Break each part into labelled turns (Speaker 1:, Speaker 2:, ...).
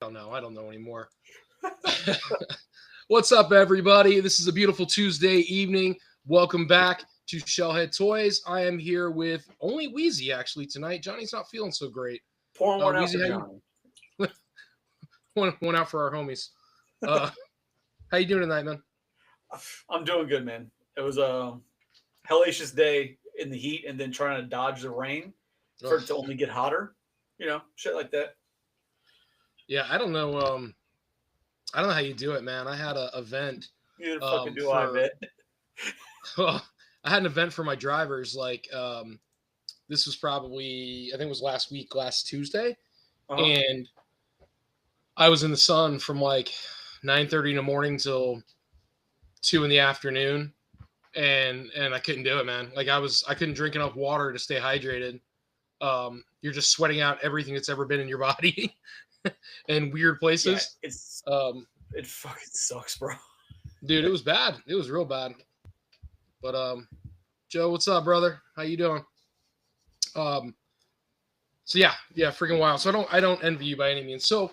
Speaker 1: I don't know anymore. What's up, everybody? This is a beautiful Tuesday evening. Welcome back to Shellhead Toys. I am here with only Wheezy actually tonight. Johnny's not feeling so great.
Speaker 2: Pouring one out
Speaker 1: Wheezy,
Speaker 2: for Johnny.
Speaker 1: One out for our homies. How you doing tonight, man?
Speaker 2: I'm doing good, man. It was a hellacious day in the heat and then trying to dodge the rain for it to only get hotter. You know, shit like that.
Speaker 1: Yeah, I don't know. I don't know how you do it, man. I had an event.
Speaker 2: Neither fucking do I, bet.
Speaker 1: Well, I had an event for my drivers. This was probably, I think it was last Tuesday, and I was in the sun from like 9:30 in the morning till 2 in the afternoon, and I couldn't do it, man. I couldn't drink enough water to stay hydrated. You're just sweating out everything that's ever been in your body in weird places.
Speaker 2: Yeah, it fucking sucks, bro.
Speaker 1: Dude, it was bad. It was real bad. But Joe, what's up, brother? How you doing? So yeah, freaking wild. So I don't envy you by any means. So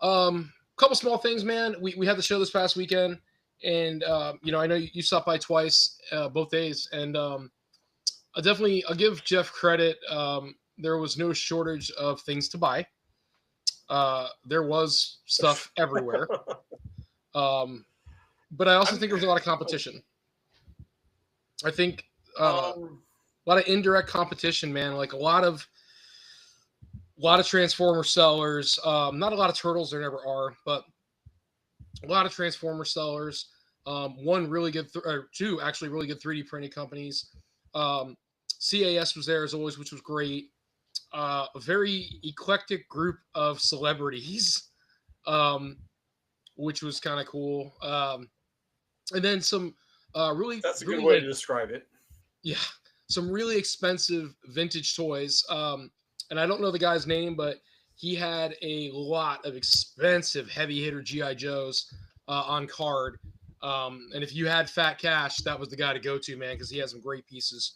Speaker 1: couple small things, man. We had the show this past weekend, and I know you stopped by twice, both days, and I'll give Jeff credit. There was no shortage of things to buy. There was stuff everywhere. But I also think there was a lot of competition. I think a lot of indirect competition, man. Like a lot of Transformer sellers. Not a lot of Turtles, there never are, but a lot of Transformer sellers. One really good, two actually really good 3D printing companies. CAS was there as always, which was great. A very eclectic group of celebrities, which was kind of cool. And then some
Speaker 2: That's a
Speaker 1: really,
Speaker 2: good way to describe it.
Speaker 1: Yeah, some really expensive vintage toys. And I don't know the guy's name, but he had a lot of expensive heavy hitter GI Joes on card. And if you had fat cash, that was the guy to go to, man, because he had some great pieces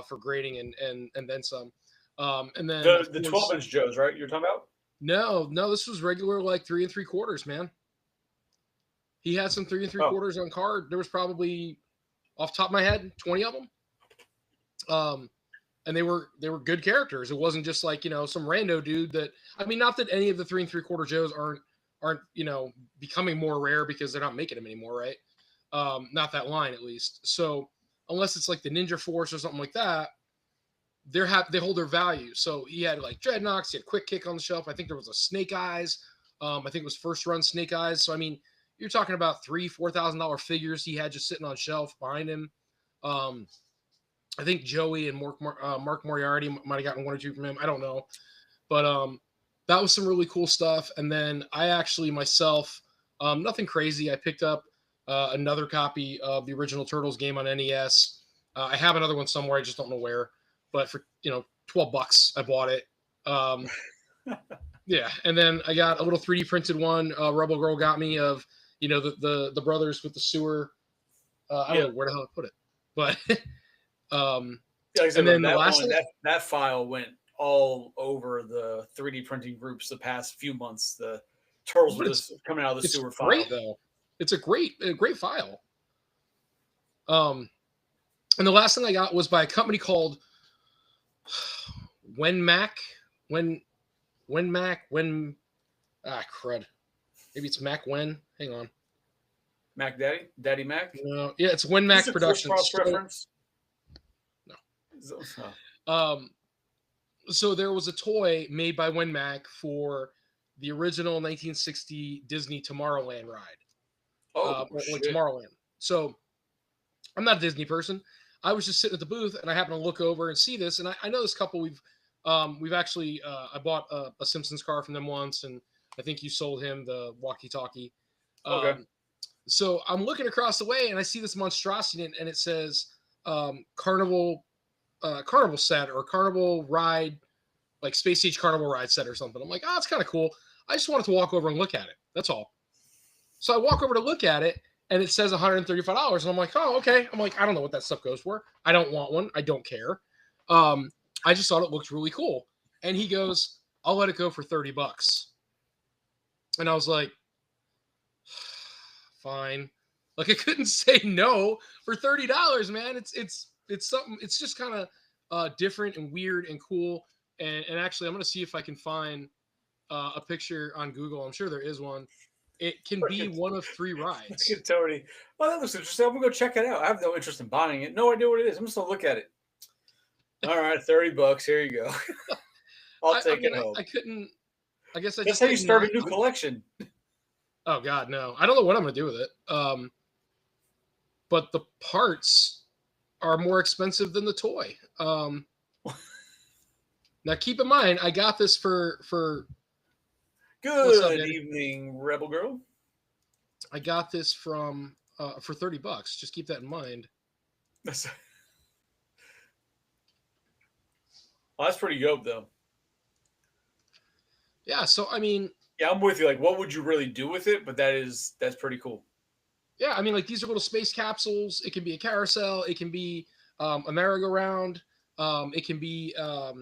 Speaker 1: for grading and then some. And then
Speaker 2: the 12-inch Joes, right? You're talking about?
Speaker 1: No, this was regular like 3 3/4, man. He had some 3 3/4 on card. There was probably, off the top of my head, 20 of them. And they were good characters. It wasn't just like, some rando dude that, I mean, not that any of the 3 3/4 Joes aren't becoming more rare because they're not making them anymore, right? Not that line at least. So unless it's like the Ninja Force or something like that, they hold their value. So he had like Dreadnoks, he had Quick Kick on the shelf. I think there was a Snake Eyes. I think it was first run Snake Eyes. So I mean, you're talking about $3,000-$4,000 figures he had just sitting on shelf behind him. I think Joey and Mark Moriarty might have gotten 1 or 2 from him. I don't know. But that was some really cool stuff. And then I actually myself, nothing crazy. I picked up another copy of the original Turtles game on NES. I have another one somewhere. I just don't know where. But for, $12, I bought it. Yeah. And then I got a little 3D printed one. Rebel Girl got me of, the brothers with the sewer. I don't know where the hell I put it. But
Speaker 2: and then that file went all over the 3D printing groups the past few months. The Turtles were coming out of the sewer file.
Speaker 1: Great, though. It's a great file. And the last thing I got was by a company called crud. Maybe it's Mac Wen. Hang on.
Speaker 2: Mac Daddy Mac?
Speaker 1: No, yeah, it's Wen Mac Productions.
Speaker 2: Reference?
Speaker 1: No. So there was a toy made by Wen Mac for the original 1960 Disney Tomorrowland ride. Like Tomorrowland. So I'm not a Disney person. I was just sitting at the booth and I happened to look over and see this. And I know this couple we've actually, I bought a Simpsons car from them once, and I think you sold him the walkie-talkie.
Speaker 2: Okay.
Speaker 1: So I'm looking across the way and I see this monstrosity and it says Carnival set or Carnival ride, like Space Age Carnival ride set or something. I'm like, it's kind of cool. I just wanted to walk over and look at it. That's all. So I walk over to look at it and it says $135. And I'm like, oh, okay. I'm like, I don't know what that stuff goes for. I don't want one. I don't care. I just thought it looked really cool. And he goes, I'll let it go for $30. And I was like, fine. Like I couldn't say no for $30, man. It's something. It's just kind of different and weird and cool. And actually, I'm gonna see if I can find a picture on Google. I'm sure there is one. It can be one of 3 rides.
Speaker 2: Tony. Well, that looks interesting. I'm gonna go check it out. I have no interest in buying it. No idea what it is. I'm just gonna look at it. All right, $30. Here you go. I'll take it home.
Speaker 1: I couldn't. I guess I
Speaker 2: That's
Speaker 1: just.
Speaker 2: how you start a new collection.
Speaker 1: Oh God, no! I don't know what I'm gonna do with it. But the parts are more expensive than the toy. Now keep in mind, I got this for.
Speaker 2: Good evening, Rebel Girl.
Speaker 1: I got this from for $30. Just keep that in mind.
Speaker 2: That's pretty dope, though.
Speaker 1: Yeah. So I mean.
Speaker 2: Yeah, I'm with you. Like, what would you really do with it? But that's pretty cool.
Speaker 1: Yeah, I mean, like these are little space capsules. It can be a carousel. It can be a merry-go-round. It can be a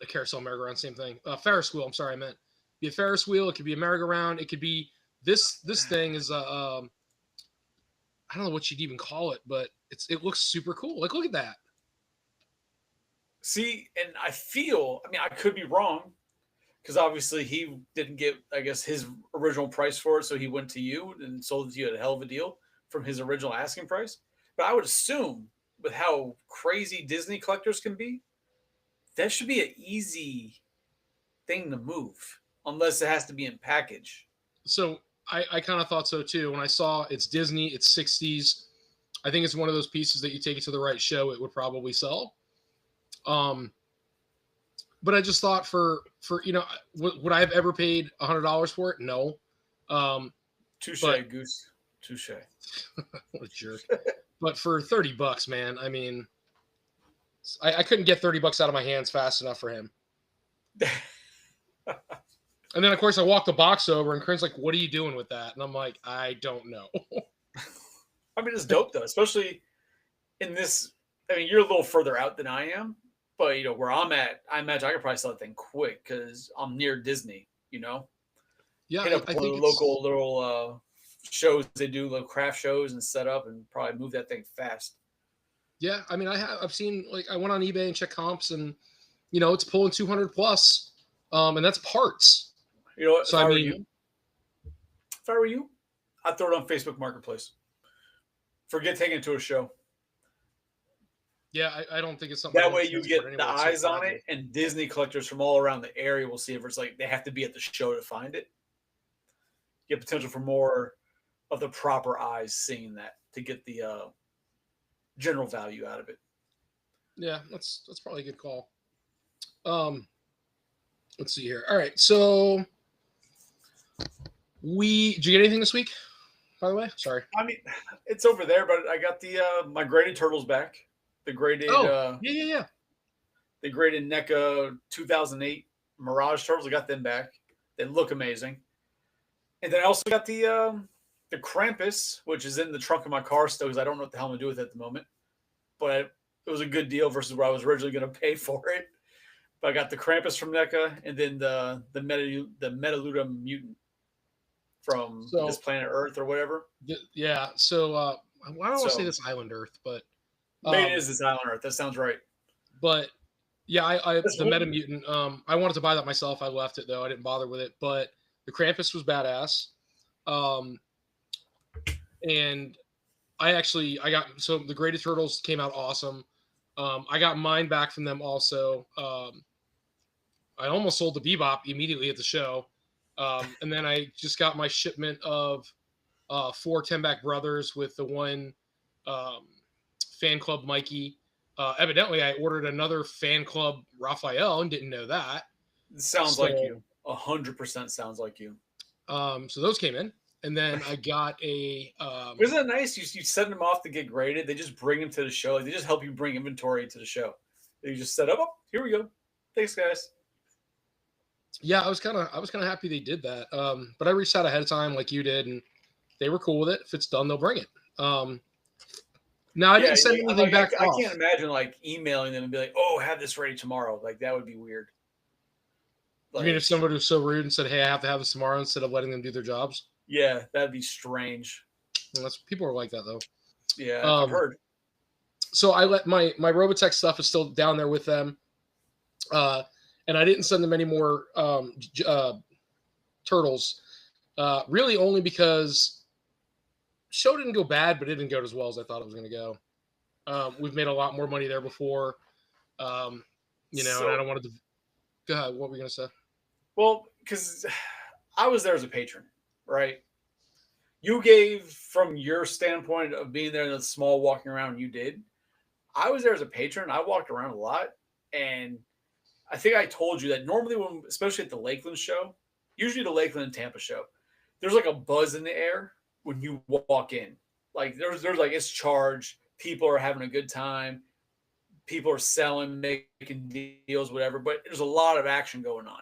Speaker 1: carousel, merry-go-round, same thing. Ferris wheel. I'm sorry, I meant be a Ferris wheel. It could be a merry-go-round. It could be this thing is I don't know what you'd even call it, but it looks super cool. Like, look at that.
Speaker 2: See, and I mean, I could be wrong. Because obviously he didn't get, I guess, his original price for it, so he went to you and sold it to you at a hell of a deal from his original asking price. But I would assume, with how crazy Disney collectors can be, that should be an easy thing to move, unless it has to be in package.
Speaker 1: So I kind of thought so too. When I saw it's Disney, it's 60s. I think it's one of those pieces that you take it to the right show, it would probably sell. But I just thought for would I have ever paid $100 for it? No.
Speaker 2: Touche, Goose. Touche.
Speaker 1: What a jerk. But for $30, man, I mean, I couldn't get $30 out of my hands fast enough for him. And then, of course, I walked the box over, and Corinne's like, "What are you doing with that?" And I'm like, "I don't know."
Speaker 2: I mean, it's dope though, especially in this. I mean, you're a little further out than I am. But, where I'm at, I imagine I could probably sell that thing quick because I'm near Disney, Yeah, hit up one of the local little shows. They do little craft shows and set up and probably move that thing fast.
Speaker 1: Yeah, I mean, I've seen, like, I went on eBay and checked comps and, it's pulling 200 plus, and that's parts.
Speaker 2: You know what? So if I were you, I'd throw it on Facebook Marketplace. Forget taking it to a show.
Speaker 1: Yeah, I don't think it's something.
Speaker 2: That way you get the eyes on it, and Disney collectors from all around the area will see if it's like they have to be at the show to find it. You get potential for more of the proper eyes seeing that to get the general value out of it.
Speaker 1: Yeah, that's probably a good call. Let's see here. All right, so did you get anything this week? By the way, sorry.
Speaker 2: I mean, it's over there, but I got the my graded turtles back. The graded,
Speaker 1: yeah.
Speaker 2: The graded NECA 2008 Mirage turtles. I got them back. They look amazing. And then I also got the Krampus, which is in the trunk of my car still because I don't know what the hell I'm gonna do with it at the moment. But it was a good deal versus what I was originally going to pay for it. But I got the Krampus from NECA and then the Metaludum mutant from this planet Earth or whatever.
Speaker 1: Yeah. So I don't want to say this Island Earth, but
Speaker 2: maybe it is this Island Earth. That sounds right.
Speaker 1: But yeah, I the Meta Mutant. I wanted to buy that myself. I left it though. I didn't bother with it. But the Krampus was badass. And I got the Graded Turtles came out awesome. I got mine back from them also. I almost sold the Bebop immediately at the show. And then I just got my shipment of 4 10-back brothers with the one fan club Mikey. Evidently, I ordered another fan club Raphael and didn't know that.
Speaker 2: It sounds like you. 100% sounds like you.
Speaker 1: So those came in. And then I got a.
Speaker 2: Isn't it nice? You send them off to get graded. They just bring them to the show. They just help you bring inventory to the show. You just set up. Oh, here we go. Thanks, guys.
Speaker 1: Yeah, I was kind of happy they did that. But I reached out ahead of time like you did, and they were cool with it. If it's done, they'll bring it. Now I didn't send anything back.
Speaker 2: I can't imagine like emailing them and be like, "Oh, have this ready tomorrow." Like that would be weird.
Speaker 1: You mean
Speaker 2: Like,
Speaker 1: if somebody was so rude and said, "Hey, I have to have this tomorrow," instead of letting them do their jobs?
Speaker 2: yeah, that'd be strange.
Speaker 1: Well, that's people are like that though.
Speaker 2: Yeah, I've
Speaker 1: Um,
Speaker 2: heard.
Speaker 1: so I let my Robotech stuff is still down there with them, uh, and I didn't send them any more turtles. Really, only because show didn't go bad, but it didn't go as well as I thought it was going to go. We've made a lot more money there before, um, and I
Speaker 2: So,
Speaker 1: don't want to. Go ahead. What were you going to say?
Speaker 2: well, because I was there as a patron, right? You gave from your standpoint of being there in the small walking around you did. I was there as a patron. I walked around a lot, and I think I told you that normally when, especially at the Lakeland show, usually the Lakeland and Tampa show, there's like a buzz in the air when you walk in. Like there's like it's charged. People are having a good time. People are selling, making deals, whatever. But there's a lot of action going on,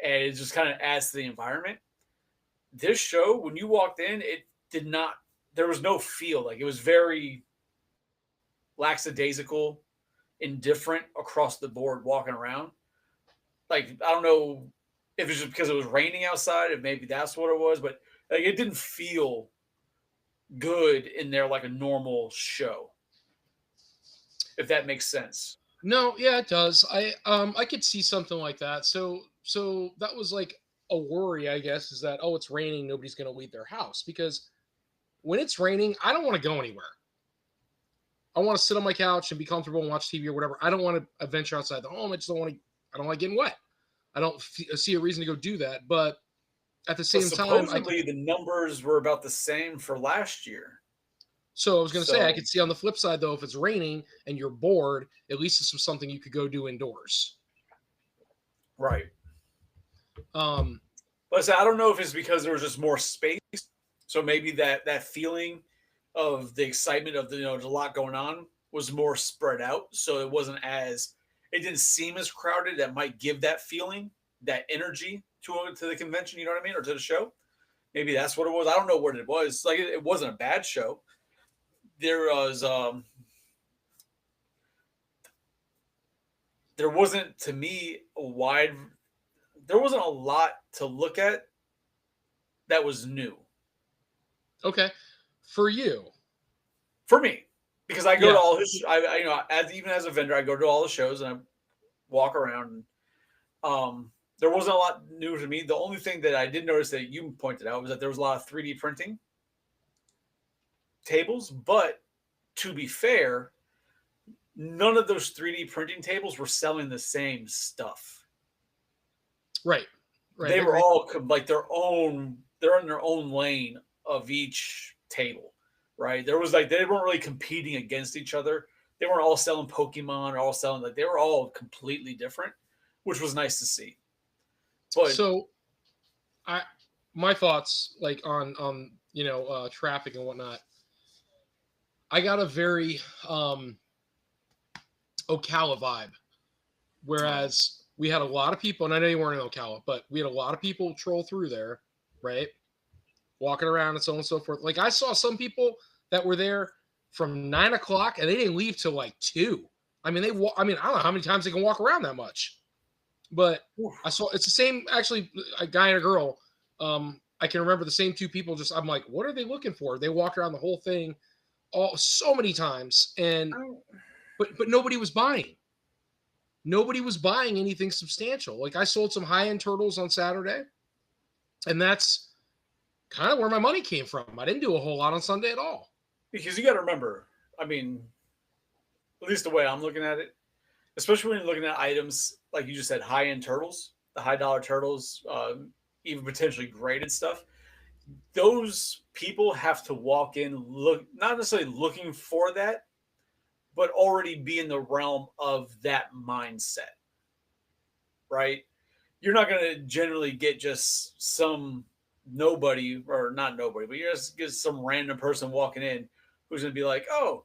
Speaker 2: and it just kind of adds to the environment. This show, when you walked in, it did not. There was no feel. Like it was very lackadaisical, indifferent across the board walking around. Like I don't know if it's just because it was raining outside, if maybe that's what it was, but like it didn't feel good in there like a normal show. If that makes sense.
Speaker 1: No, yeah, it does. I could see something like that. So that was like a worry, I guess, is that it's raining, nobody's going to leave their house because when it's raining, I don't want to go anywhere. I want to sit on my couch and be comfortable and watch TV or whatever. I don't want to venture outside the home. I just don't want to. I don't like getting wet. I don't see a reason to go do that. But at the
Speaker 2: But
Speaker 1: same time,
Speaker 2: supposedly the numbers were about the same for last year.
Speaker 1: so I was going to say I
Speaker 2: So
Speaker 1: could see on the flip side though, if it's raining and you're bored, at least it's something you could go do indoors.
Speaker 2: right.
Speaker 1: Um,
Speaker 2: But I said, I don't know if it's because there was just more space. So maybe that feeling of the excitement of there's a lot going on was more spread out. So it didn't seem as crowded. That might give that feeling, that energy to the convention. You know what I mean, or to the show. Maybe that's what it was. I don't know what it was. Like it wasn't a bad show. There wasn't to me there wasn't a lot to look at that was new
Speaker 1: okay, for you,
Speaker 2: for me because I go
Speaker 1: yeah.
Speaker 2: to all his. Even as a vendor, I go to all the shows and I walk around. And, there wasn't a lot new to me. The only thing that I did notice that you pointed out was that there was a lot of 3D printing tables, but to be fair, none of those 3D printing tables were selling the same stuff.
Speaker 1: Right.
Speaker 2: They were
Speaker 1: Agreed.
Speaker 2: all like they're in their own lane of each table, right? There was like they weren't really competing against each other. They weren't all selling Pokemon or all selling like they were all completely different, which was nice to see. But
Speaker 1: So I my thoughts like on traffic and whatnot. I got a very Ocala vibe, whereas we had a lot of people, and I know you weren't in Ocala, but we had a lot of people troll through there, right? Walking around and so on and so forth. Like I saw some people that were there from 9 o'clock and they didn't leave till like 2. I mean, I don't know how many times they can walk around that much. But I saw it's the same actually a guy and a girl. I can remember the same two people. Just I'm like, what are they looking for? They walked around the whole thing so many times, and but nobody was buying. Nobody was buying anything substantial. Like I sold some high end turtles on Saturday, and that's kind of where my money came from. I didn't do a whole lot on Sunday at all.
Speaker 2: because you got to remember, I mean, at least the way I'm looking at it, especially when you're looking at items like you just said, high end turtles, the high dollar turtles, even potentially graded stuff. Those people have to walk in, look not necessarily looking for that, but already be in the realm of that mindset, right? You're not going to generally get just some nobody or not nobody, but you're just get some random person walking in who's going to be like, oh,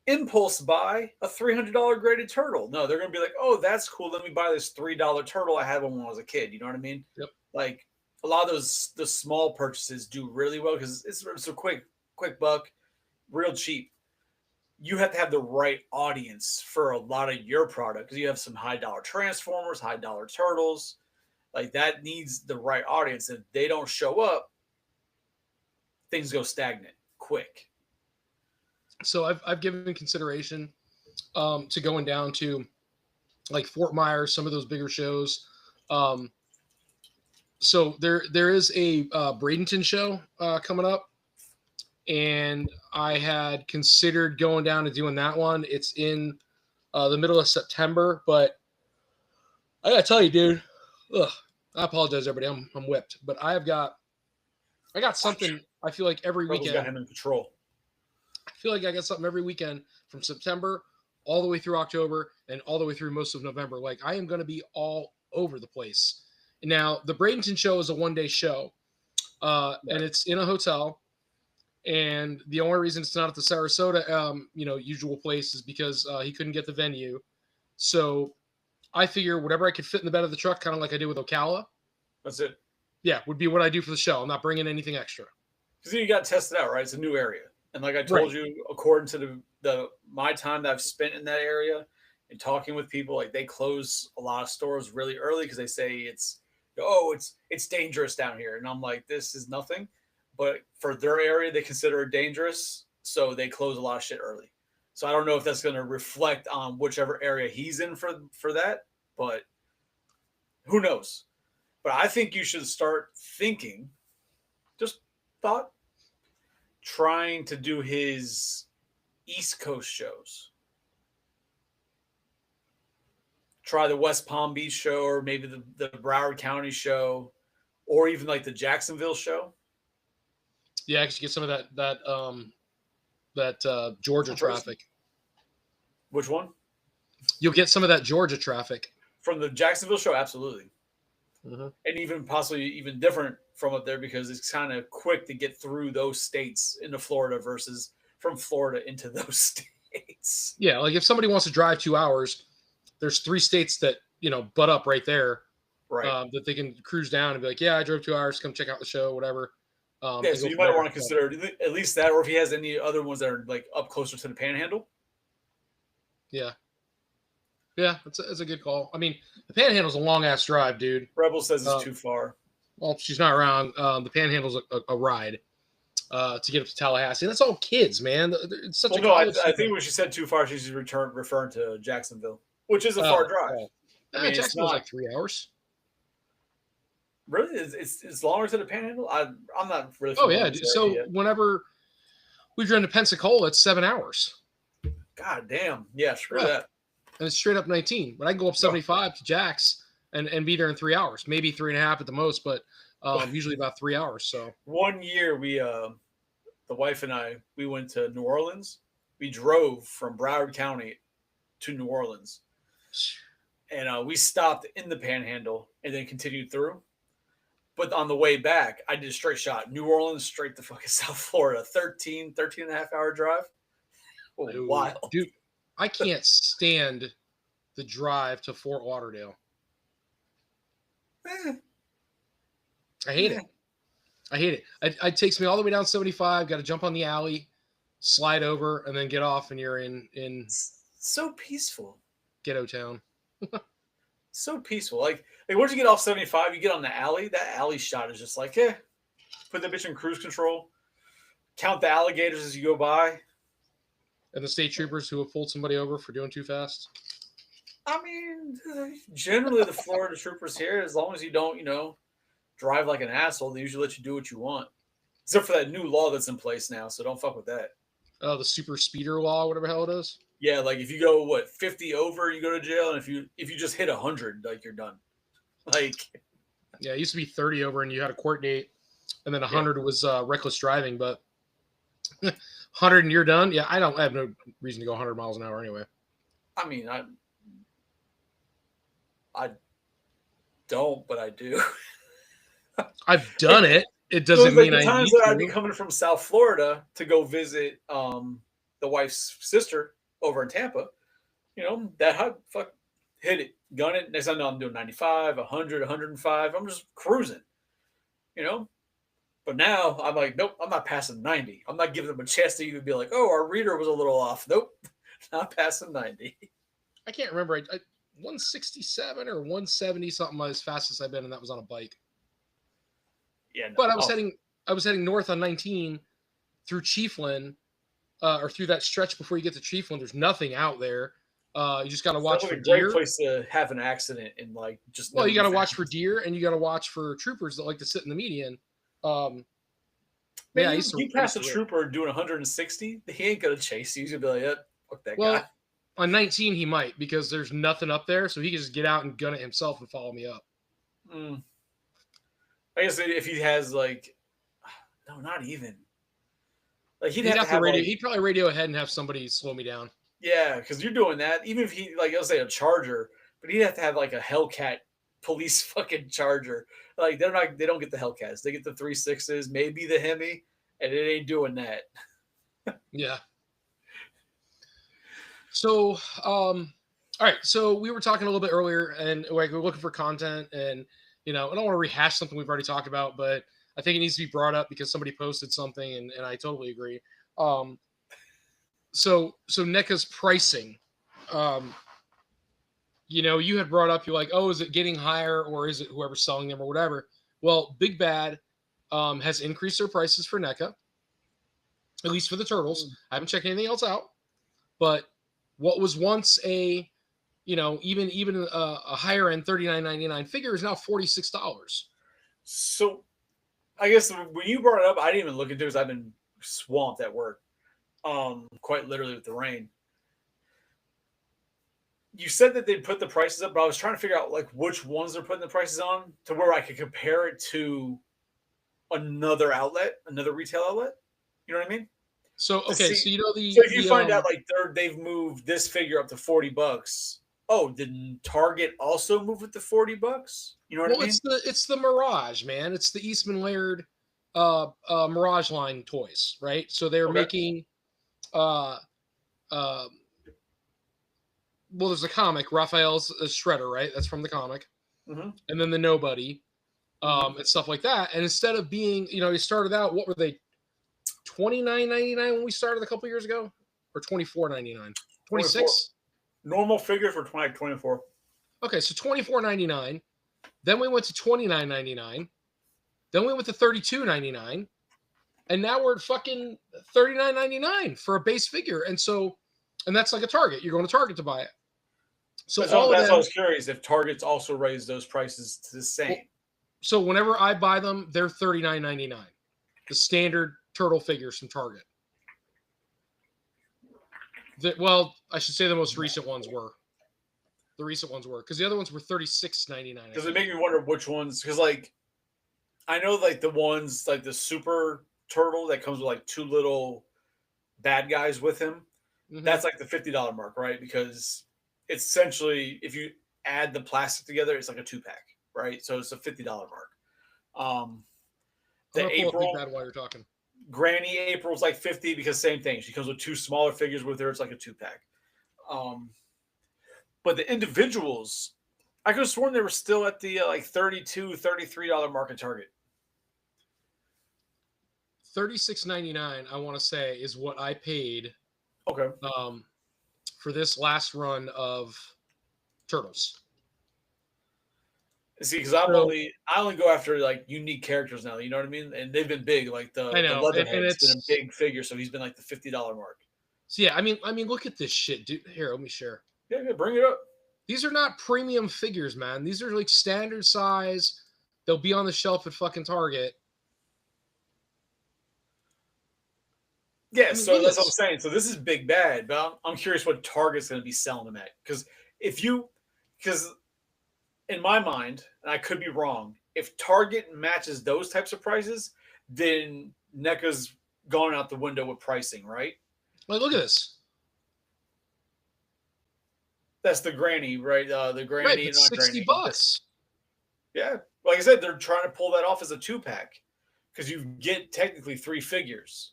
Speaker 2: impulse buy a $300 graded turtle. No, they're going to be like, oh, that's cool. Let me buy this $3 turtle I had when I was a kid. You know what I mean?
Speaker 1: Yep.
Speaker 2: Like a lot of the small purchases do really well because it's a quick buck, real cheap. You have to have the right audience for a lot of your product because you have some high dollar transformers, high dollar turtles. Like that needs the right audience. If they don't show up, things go stagnant quick.
Speaker 1: So I've given consideration to going down to like Fort Myers, some of those bigger shows. So there is a Bradenton show coming up, and I had considered going down and doing that one. It's in the middle of September, but I gotta tell you, dude. Ugh, I apologize, everybody. I'm whipped, but I got something. I feel like every
Speaker 2: Rebels
Speaker 1: weekend.
Speaker 2: got him in control.
Speaker 1: I feel like I got something every weekend from September all the way through October and all the way through most of November. Like I am going to be all over the place. Now the Bradenton show is a 1-day show, and it's in a hotel. And the only reason it's not at the Sarasota, usual place is because he couldn't get the venue. So I figure whatever I could fit in the bed of the truck, kind of like I did with Ocala.
Speaker 2: That's it.
Speaker 1: Yeah, would be what I do for the show. I'm not bringing anything extra.
Speaker 2: Because you got tested out, right? It's a new area. And like I told you, according to my time that I've spent in that area and talking with people, like they close a lot of stores really early because they say it's dangerous down here. And I'm like, this is nothing. But for their area, they consider it dangerous. So they close a lot of shit early. So I don't know if that's going to reflect on whichever area he's in for that. But who knows? But I think you should start thinking, just thought, trying to do his East Coast shows. Try the West Palm Beach show, or maybe the Broward County show, or even like the Jacksonville show.
Speaker 1: Yeah, actually get some of that Georgia traffic.
Speaker 2: Which one?
Speaker 1: You'll get some of that Georgia traffic
Speaker 2: From the Jacksonville show, absolutely.
Speaker 1: Mm-hmm.
Speaker 2: And even possibly even different from up there because it's kind of quick to get through those states into Florida versus from Florida into those states.
Speaker 1: Yeah, like if somebody wants to drive 2 hours, there's 3 states that, butt up right there.
Speaker 2: Right.
Speaker 1: That they can cruise down and be like, yeah, I drove 2 hours, come check out the show, whatever.
Speaker 2: So you might want to consider at least that, or if he has any other ones that are like up closer to the Panhandle.
Speaker 1: Yeah. Yeah, it's a good call. I mean, the Panhandle's a long-ass drive, dude.
Speaker 2: Rebel says it's too far.
Speaker 1: Well, she's not around. The Panhandle's a ride to get up to Tallahassee. And that's all kids, man. It's such
Speaker 2: I think when she said too far, she's referring to Jacksonville, which is a far drive.
Speaker 1: I mean, Jacksonville's like 3 hours.
Speaker 2: Really? It's longer to the Panhandle? I'm not really
Speaker 1: familiar with this area yet. Whenever we drive to Pensacola, it's 7 hours.
Speaker 2: God damn. Yeah, screw that.
Speaker 1: And it's straight up 19. But I can go up 75 to Jax and be there in 3 hours, maybe 3.5 at the most, but usually about 3 hours. So
Speaker 2: 1 year we the wife and I, we went to New Orleans. We drove from Broward County to New Orleans. And we stopped in the Panhandle and then continued through. But on the way back, I did a straight shot. New Orleans straight to fucking South Florida. 13 and a half hour drive. Oh, wild.
Speaker 1: Dude, I can't stand the drive to Fort Lauderdale. I hate it. I hate it. It takes me all the way down 75. Got to jump on the alley, slide over, and then get off, and you're in
Speaker 2: so peaceful.
Speaker 1: Ghetto town.
Speaker 2: So peaceful. Like once you get off 75, you get on the alley. That alley shot is just like, put the bitch in cruise control. Count the alligators as you go by.
Speaker 1: And the state troopers who have pulled somebody over for doing too fast.
Speaker 2: I mean, generally the Florida troopers here, as long as you don't, drive like an asshole, they usually let you do what you want. Except for that new law that's in place now, so don't fuck with that.
Speaker 1: Oh, the super speeder law, whatever the hell it is.
Speaker 2: Yeah, like if you go 50 over, you go to jail, and if you just hit 100, like you're done. Like,
Speaker 1: yeah, it used to be 30 over, and you had a court date, and then 100 was reckless driving, but 100 and you're done. Yeah, I have no reason to go 100 miles an hour anyway.
Speaker 2: I mean, I don't, but I do.
Speaker 1: I've done it. It doesn't mean I need to.
Speaker 2: Times that I'd be coming from South Florida to go visit the wife's sister over in Tampa, that fuck hit it, gun it. Next time I'm doing 95, 100, 105. I'm just cruising, But now I'm like, nope, I'm not passing 90. I'm not giving them a chance to even be like, oh, our reader was a little off. Nope, not passing 90.
Speaker 1: I can't remember. 167 or 170 something as fast as I've been, and that was on a bike.
Speaker 2: Yeah, no.
Speaker 1: But I was heading north on 19 through Chiefland, or through that stretch before you get to Chiefland. There's nothing out there. You just got to watch for
Speaker 2: a
Speaker 1: deer.
Speaker 2: great place to have an accident and like just.
Speaker 1: Well, you got to watch for deer, and you got to watch for troopers that like to sit in the median.
Speaker 2: Man, yeah, you pass a trooper doing 160, he ain't gonna chase you. He's gonna be like, "Yep, fuck that guy."
Speaker 1: On 19, he might, because there's nothing up there, so he can just get out and gun it himself and follow me up.
Speaker 2: I guess if he has like, no, not even. Like
Speaker 1: he'd have to radio. He'd probably radio ahead and have somebody slow me down.
Speaker 2: Yeah, because you're doing that. Even if he, like, let's say a Charger, but he'd have to have like a Hellcat police fucking Charger. Like they don't get the Hellcats. They get the 3.6s, maybe the Hemi, and it ain't doing that.
Speaker 1: Yeah. So, all right. So we were talking a little bit earlier, and like we're looking for content, and I don't want to rehash something we've already talked about, but I think it needs to be brought up because somebody posted something, and I totally agree. So NECA's pricing, you had brought up, you're like, oh, is it getting higher, or is it whoever's selling them or whatever? Well, Big Bad has increased their prices for NECA, at least for the turtles. I haven't checked anything else out, but what was once a, even a higher end $39.99 figure is now $46.
Speaker 2: So I guess when you brought it up, I didn't even look into it because I've been swamped at work, quite literally with the rain. You said that they put the prices up, but I was trying to figure out like which ones they're putting the prices on to where I could compare it to another outlet, another retail outlet. You know what I mean?
Speaker 1: So okay, so
Speaker 2: if you find out like they've moved this figure up to $40. Oh, did Target also move it to $40? You know what I mean?
Speaker 1: It's the Mirage, man. It's the Eastman Laird Mirage line toys, right? So they're making well, there's a comic, Raphael's Shredder, right? That's from the comic.
Speaker 2: Mm-hmm.
Speaker 1: And then the Nobody, and stuff like that. And instead of being, they started out, what were they, $29.99 when we started a couple years ago, or $24.99? 26.
Speaker 2: Normal figure for 2024.
Speaker 1: Okay, so $24.99. Then we went to $29.99. Then we went to $32.99, and now we're at fucking $39.99 for a base figure. And that's like a Target. You're going to Target to buy it. So
Speaker 2: that's why I was curious if Target's also raised those prices to the same.
Speaker 1: Well, so whenever I buy them, they're $39.99. The standard turtle figures from Target. I should say the most recent ones were. The recent ones were, because the other ones were $36.99.
Speaker 2: Does it make me wonder which ones? Because like, I know like the ones like the Super Turtle that comes with like two little bad guys with him. Mm-hmm. That's like the $50 mark, right? Because it's essentially, if you add the plastic together, it's like a 2-pack, right? So it's a $50 mark. The April,
Speaker 1: Big Bad while you're talking.
Speaker 2: Granny April's like $50 because same thing. She comes with two smaller figures with her. It's like a 2-pack. But the individuals, I could have sworn they were still at the like $32, $33 mark at Target.
Speaker 1: $36.99, I want to say, is what I paid.
Speaker 2: Okay.
Speaker 1: For this last run of Turtles.
Speaker 2: See, because I only go after like unique characters now. You know what I mean? And they've been big. Like the Leatherhead's been a big figure, so he's been like the $50 mark.
Speaker 1: So yeah, I mean, look at this shit, dude. Here, let me share.
Speaker 2: Yeah, bring it up.
Speaker 1: These are not premium figures, man. These are like standard size. They'll be on the shelf at fucking Target.
Speaker 2: Yeah, so that's what I'm saying. So this is Big Bad, but I'm curious what Target's going to be selling them at. Because in my mind, and I could be wrong, if Target matches those types of prices, then NECA's gone out the window with pricing, right?
Speaker 1: Like, look at this.
Speaker 2: That's the Granny, right? The Granny,
Speaker 1: right, but $60.
Speaker 2: Yeah, like I said, they're trying to pull that off as a 2-pack because you get technically 3 figures.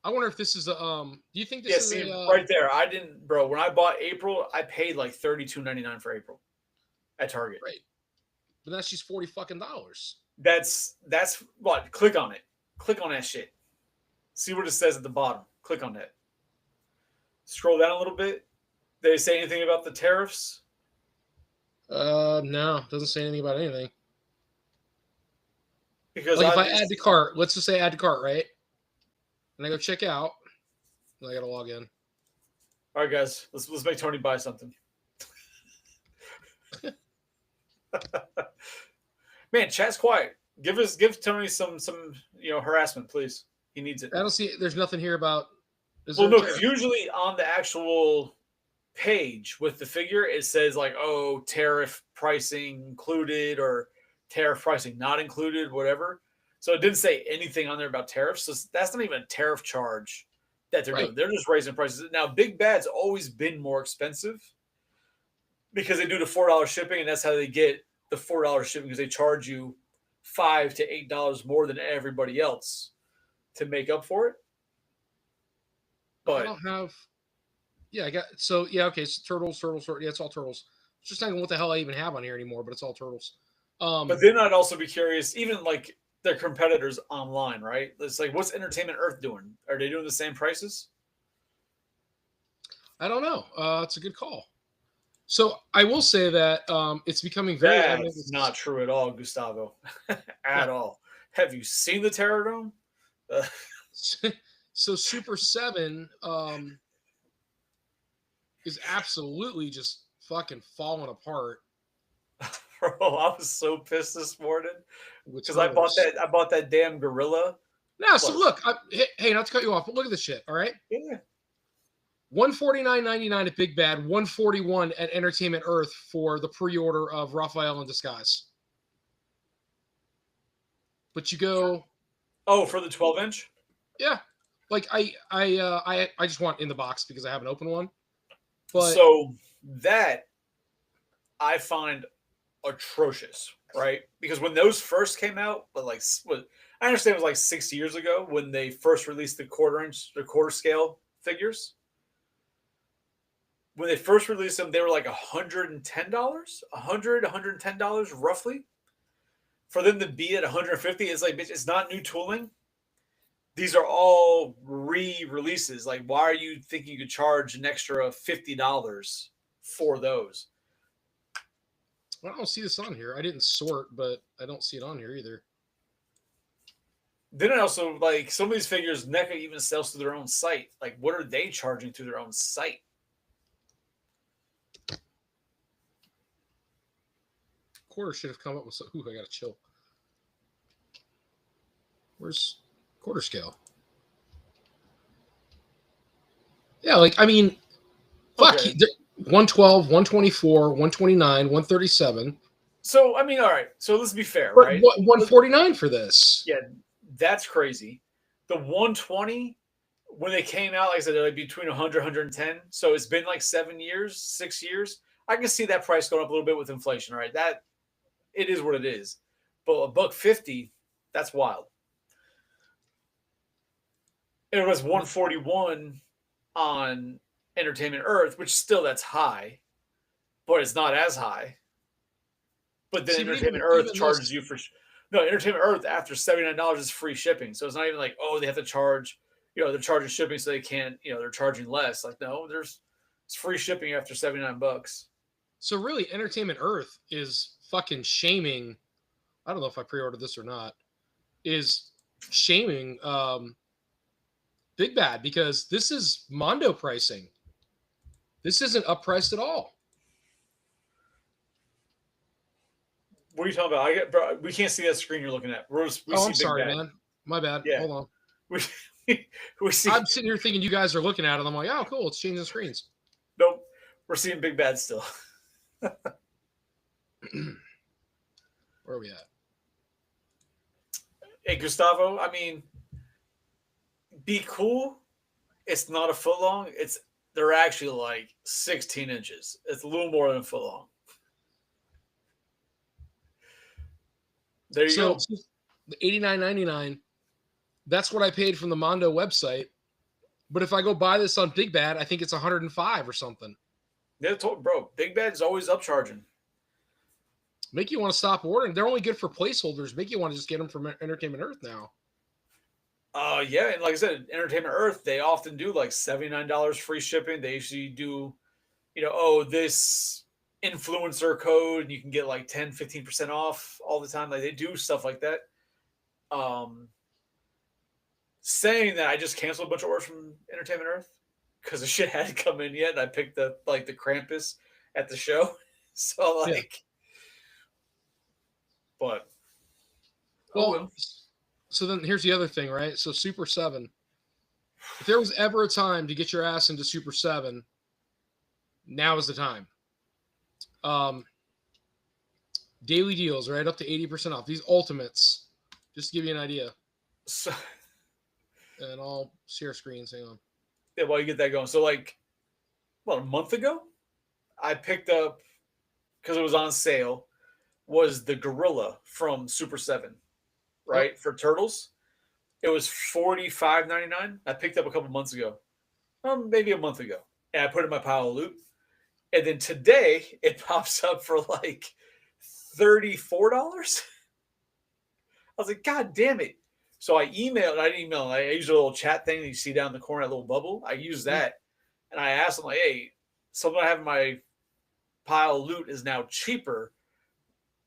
Speaker 1: I wonder if this is a. Do you think this is
Speaker 2: right there? I didn't, bro. When I bought April, I paid like $32.99 for April at Target.
Speaker 1: Right, but now she's $40 fucking.
Speaker 2: That's what. Click on it. Click on that shit. See what it says at the bottom. Click on that. Scroll down a little bit. Did they say anything about the tariffs?
Speaker 1: No, doesn't say anything about anything.
Speaker 2: Because
Speaker 1: Like if I add to cart, let's just say add to cart, right? And I go check out, and I gotta log in.
Speaker 2: All right, guys, let's make Tony buy something. Man, chat's quiet. Give Tony some harassment, please. He needs it.
Speaker 1: I don't see. There's nothing here about.
Speaker 2: Well, no, because usually on the actual page with the figure, it says like, oh, tariff pricing included or tariff pricing not included, whatever. So it didn't say anything on there about tariffs. So that's not even a tariff charge that they're doing. They're just raising prices. Now, Big Bad's always been more expensive because they do the $4 shipping, and that's how they get the $4 shipping, because they charge you $5 to $8 more than everybody else to make up for it. But
Speaker 1: I don't have. Yeah, I got. So yeah, okay. So turtles. Yeah, it's all turtles. Just thinking what the hell I even have on here anymore, but it's all turtles.
Speaker 2: But then I'd also be curious, even like their competitors online, right? It's like, what's Entertainment Earth doing? Are they doing the same prices?
Speaker 1: I don't know. It's a good call. So I will say that it's becoming very evident.
Speaker 2: That's not true at all, Gustavo. At all. Have you seen the Terrordome?
Speaker 1: So Super 7 is absolutely just fucking falling apart.
Speaker 2: Bro, I was so pissed this morning because I bought that damn gorilla.
Speaker 1: No, so look, hey, not to cut you off, but look at this shit. All right,
Speaker 2: yeah.
Speaker 1: $149.99 at Big Bad, $141 at Entertainment Earth for the pre-order of Raphael in Disguise. But you go,
Speaker 2: oh, for the 12-inch?
Speaker 1: Yeah, like I just want in the box because I have an open one. But
Speaker 2: so that I find atrocious, right? Because when those first came out, but like I understand it was like 6 years ago when they first released the quarter scale figures. When they first released them, they were like $110, $110 roughly. For them to be at $150, it's like, bitch, it's not new tooling. These are all re-releases. Like, why are you thinking you could charge an extra $50 for those?
Speaker 1: I don't see this on here. I didn't sort, but I don't see it on here either.
Speaker 2: Then it also, like, some of these figures, NECA even sells to their own site. Like, what are they charging through their own site?
Speaker 1: Quarter should have come up with some. Ooh, I gotta chill. Where's quarter scale? Yeah, like, I mean, fuck. Okay. 112, 124, 129, 137.
Speaker 2: So, I mean, all right. So let's be fair,
Speaker 1: but
Speaker 2: right?
Speaker 1: 149 for this.
Speaker 2: Yeah, that's crazy. The 120, when they came out, like I said, they're like between 100, 110. So it's been like 6 years. I can see that price going up a little bit with inflation, right? That it is what it is. But $150, that's wild. It was 141 on Entertainment Earth, which still that's high, but it's not as high. But then Entertainment Earth charges you for Entertainment Earth after $79 is free shipping. So it's not even like, oh, they have to charge, they're charging shipping so they can't, they're charging less. Like, no, it's free shipping after $79.
Speaker 1: So really, Entertainment Earth is fucking shaming. I don't know if I pre-ordered this or not. Is shaming Big Bad because this is Mondo pricing. This isn't uppriced at all.
Speaker 2: What are you talking about? Bro, we can't see that screen you're looking at.
Speaker 1: I'm sorry, man. My bad. Yeah. Hold on.
Speaker 2: We see.
Speaker 1: I'm sitting here thinking you guys are looking at it. I'm like, oh, cool. It's changing screens.
Speaker 2: Nope. We're seeing Big Bad still.
Speaker 1: Where are we at?
Speaker 2: Hey, Gustavo, I mean, be cool. It's not a foot long. They're actually like 16 inches. It's a little more than a foot long. There you go.
Speaker 1: The $89.99. That's what I paid from the Mondo website. But if I go buy this on Big Bad, I think it's $105 or something.
Speaker 2: Yeah, bro. Big Bad's always upcharging.
Speaker 1: Make you want to stop ordering. They're only good for placeholders. Make you want to just get them from Entertainment Earth now.
Speaker 2: Yeah, and like I said, Entertainment Earth, they often do like $79 free shipping. They usually do this influencer code, and you can get like 10, 15% off all the time. Like they do stuff like that. Saying that I just canceled a bunch of orders from Entertainment Earth because the shit hadn't come in yet, and I picked the Krampus at the show. So but
Speaker 1: well, so then here's the other thing, right? So Super 7. If there was ever a time to get your ass into Super 7, now is the time. Daily deals, right? Up to 80% off. These ultimates, just to give you an idea.
Speaker 2: So,
Speaker 1: and I'll share screens. Hang on.
Speaker 2: Yeah, while you get that going. So, a month ago, I picked up, because it was on sale, was the Gorilla from Super 7, right? For Turtles. It was $45.99. I picked up a couple months ago. Maybe a month ago. And I put it in my pile of loot. And then today, it pops up for like $34. I was like, God damn it. So I didn't email. I used a little chat thing that you see down in the corner, that little bubble. I used that. And I asked them, like, hey, something I have in my pile of loot is now cheaper.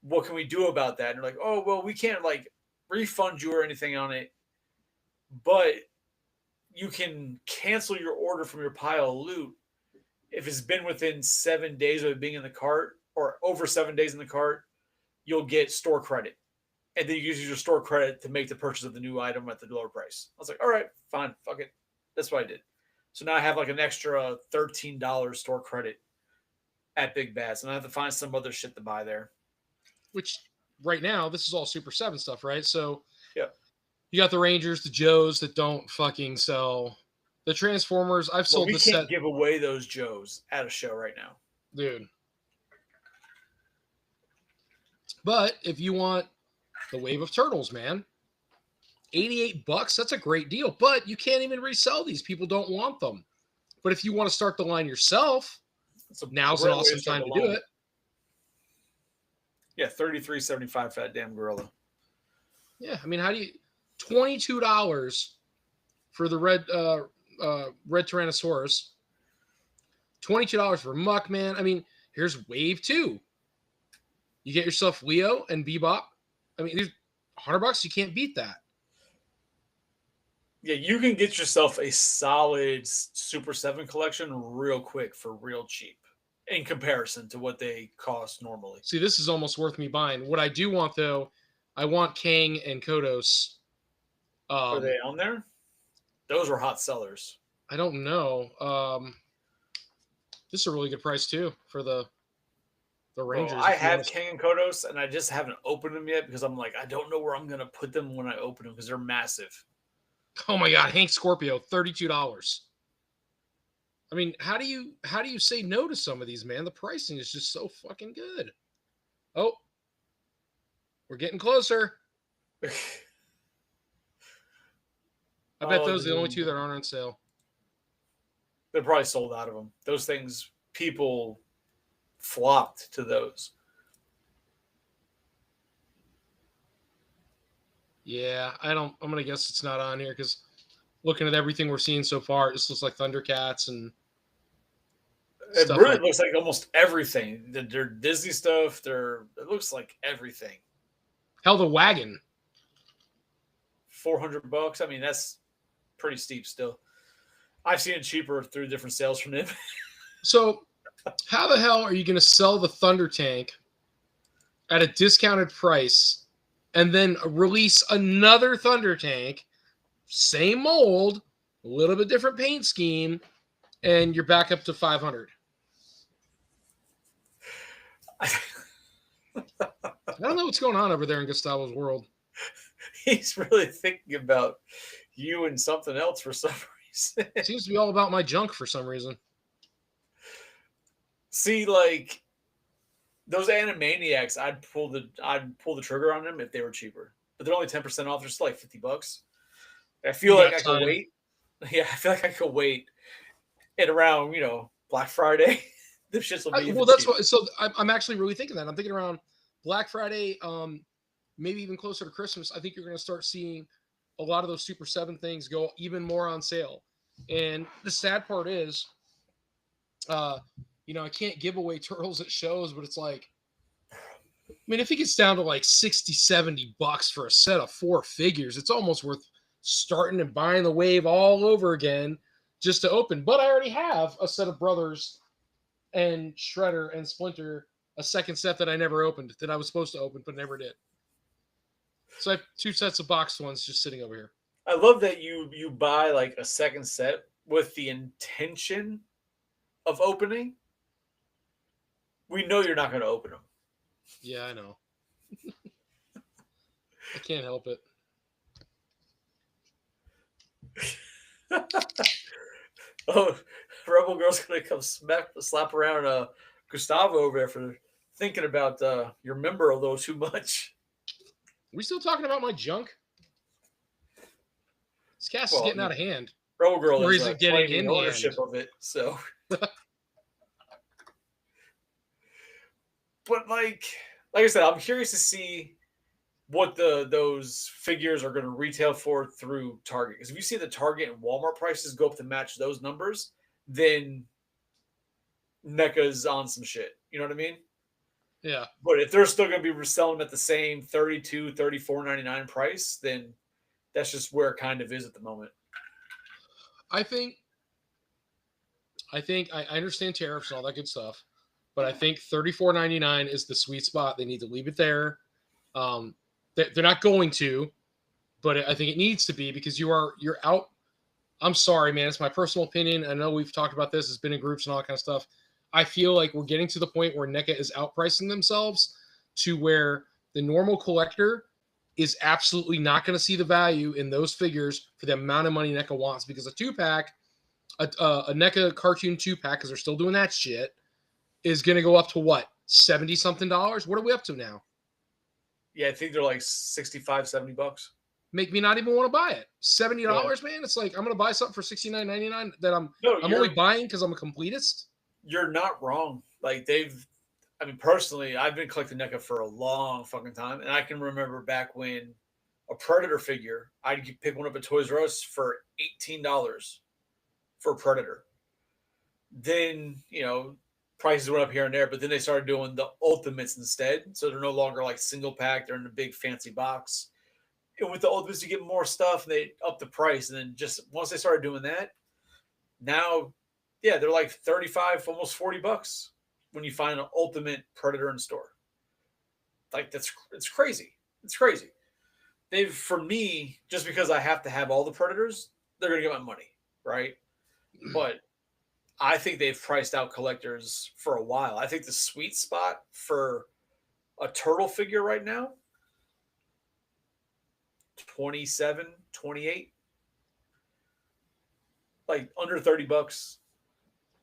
Speaker 2: What can we do about that? And they're like, oh, well, we can't refund you or anything on it, but you can cancel your order from your pile of loot if it's been within 7 days of it being in the cart, or over 7 days in the cart. You'll get store credit, and then you use your store credit to make the purchase of the new item at the lower price. I was like, all right, fine, fuck it. That's what I did. So now I have an extra $13 store credit at Big Bats, and I have to find some other shit to buy there.
Speaker 1: Which right now, this is all Super 7 stuff, right? So
Speaker 2: yeah,
Speaker 1: you got the Rangers, the Joes that don't fucking sell. The Transformers, I've sold this set.
Speaker 2: We can't give away those Joes at a show right now.
Speaker 1: Dude. But if you want the Wave of Turtles, man, $88, that's a great deal. But you can't even resell these. People don't want them. But if you want to start the line yourself, now's an awesome time to do it.
Speaker 2: Yeah, $33.75 for that damn Gorilla.
Speaker 1: Yeah, I mean, how do you... $22 for the red Tyrannosaurus. $22 for Muckman. I mean, here's Wave 2. You get yourself Leo and Bebop. I mean, there's $100. You can't beat that.
Speaker 2: Yeah, you can get yourself a solid Super 7 collection real quick for real cheap in comparison to what they cost normally.
Speaker 1: See, this is almost worth me buying. What I do want, though, I want Kang and Kodos.
Speaker 2: Are they on there? Those were hot sellers.
Speaker 1: I don't know. This is a really good price, too, for the Rangers.
Speaker 2: I have Kang and Kodos, and I just haven't opened them yet because I'm like, I don't know where I'm going to put them when I open them because they're massive.
Speaker 1: Oh, my God. Hank Scorpio, $32. I mean, how do you say no to some of these, man? The pricing is just so fucking good. Oh, we're getting closer. I bet those are the only two that aren't on sale.
Speaker 2: They're probably sold out of them. Those things, people flocked to those.
Speaker 1: Yeah, I'm going to guess it's not on here because looking at everything we're seeing so far, it just looks like Thundercats and
Speaker 2: it really looks like almost everything. They're Disney stuff. It looks like everything.
Speaker 1: Hell, the wagon.
Speaker 2: $400. I mean, that's pretty steep still. I've seen it cheaper through different sales from them.
Speaker 1: So how the hell are you going to sell the Thunder Tank at a discounted price and then release another Thunder Tank, same mold, a little bit different paint scheme, and you're back up to 500? I don't know what's going on over there in Gustavo's world.
Speaker 2: He's really thinking about you and something else for some reason.
Speaker 1: It seems to be all about my junk for some reason.
Speaker 2: See, like those Animaniacs, I'd pull the trigger on them if they were cheaper. But they're only 10% off. They're still like $50. I feel like I could wait. Yeah, I feel like I could wait at around, Black Friday. This shit will be
Speaker 1: that's what. So I'm actually really thinking that. I'm thinking around Black Friday, maybe even closer to Christmas. I think you're going to start seeing a lot of those Super 7 things go even more on sale. And the sad part is, I can't give away turtles at shows, but it's like, I mean, if it gets down to like 60, $70 for a set of 4 figures, it's almost worth starting and buying the wave all over again just to open. But I already have a set of Brothers and Shredder and Splinter, a second set that I never opened, that I was supposed to open but never did. So I have 2 sets of boxed ones just sitting over here.
Speaker 2: I love that you buy like a second set with the intention of opening. We know you're not going to open them.
Speaker 1: Yeah, I know. I can't help it.
Speaker 2: Oh, Rebel Girl's going to come slap around Gustavo over there for thinking about your member a little too much.
Speaker 1: Are we still talking about my junk? This cast is getting out of hand.
Speaker 2: Rebel Girl
Speaker 1: or
Speaker 2: is
Speaker 1: it getting in
Speaker 2: ownership
Speaker 1: hand?
Speaker 2: of it, so. But like I said, I'm curious to see what those figures are going to retail for through Target. Because if you see the Target and Walmart prices go up to match those numbers, then NECA's on some shit. You know what I mean?
Speaker 1: Yeah.
Speaker 2: But if they're still going to be reselling them at the same $32, $34.99 price, then that's just where it kind of is at the moment.
Speaker 1: I understand tariffs and all that good stuff, but I think $34.99 is the sweet spot. They need to leave it there. They're not going to, but I think it needs to be because you're out. I'm sorry, man. It's my personal opinion. I know we've talked about this. It's been in groups and all that kind of stuff. I feel like we're getting to the point where NECA is outpricing themselves to where the normal collector is absolutely not going to see the value in those figures for the amount of money NECA wants, because a 2-pack, a NECA cartoon 2-pack, because they're still doing that shit, is going to go up to what? $70-something? What are we up to now?
Speaker 2: Yeah, I think they're like $65, $70.
Speaker 1: Make me not even want to buy it. $70, man. It's like I'm going to buy something for $69.99 that I'm only buying because I'm a completist.
Speaker 2: You're not wrong. Like personally, I've been collecting NECA for a long fucking time, and I can remember back when a Predator figure, I'd pick one up at Toys R Us for $18 for a Predator. Then, prices went up here and there, but then they started doing the Ultimates instead. So they're no longer like single pack. They're in a big fancy box. And with the Ultimates, you get more stuff and they up the price. And then just once they started doing that, now, yeah, they're like 35, almost $40 when you find an Ultimate Predator in store. Like it's crazy. It's crazy. For me, just because I have to have all the Predators, they're going to get my money, right? But I think they've priced out collectors for a while. I think the sweet spot for a turtle figure right now, 27, 28, like under $30,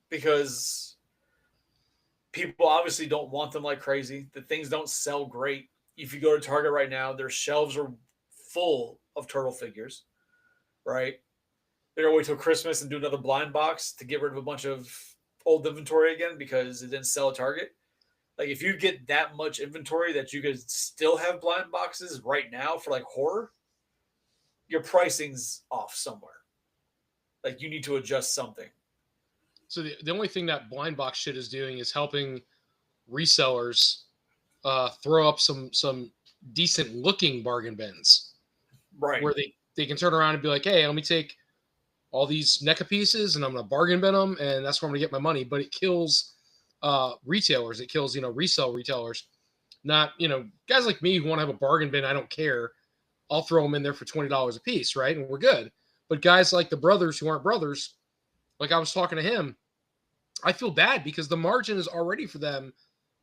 Speaker 2: because people obviously don't want them like crazy. The things don't sell great. If you go to Target right now, their shelves are full of turtle figures, right? They're going to wait till Christmas and do another blind box to get rid of a bunch of old inventory again because it didn't sell at Target. Like, if you get that much inventory that you could still have blind boxes right now for, like, horror, your pricing's off somewhere. Like, you need to adjust something.
Speaker 1: So the only thing that blind box shit is doing is helping resellers throw up some decent-looking bargain bins.
Speaker 2: Right.
Speaker 1: Where they can turn around and be like, hey, let me take all these NECA pieces and I'm going to bargain bin them, and that's where I'm going to get my money. But it kills retailers. It kills, resale retailers. Not, guys like me who want to have a bargain bin, I don't care. I'll throw them in there for $20 a piece, right? And we're good. But guys like the brothers who aren't brothers, like I was talking to him, I feel bad because the margin is already for them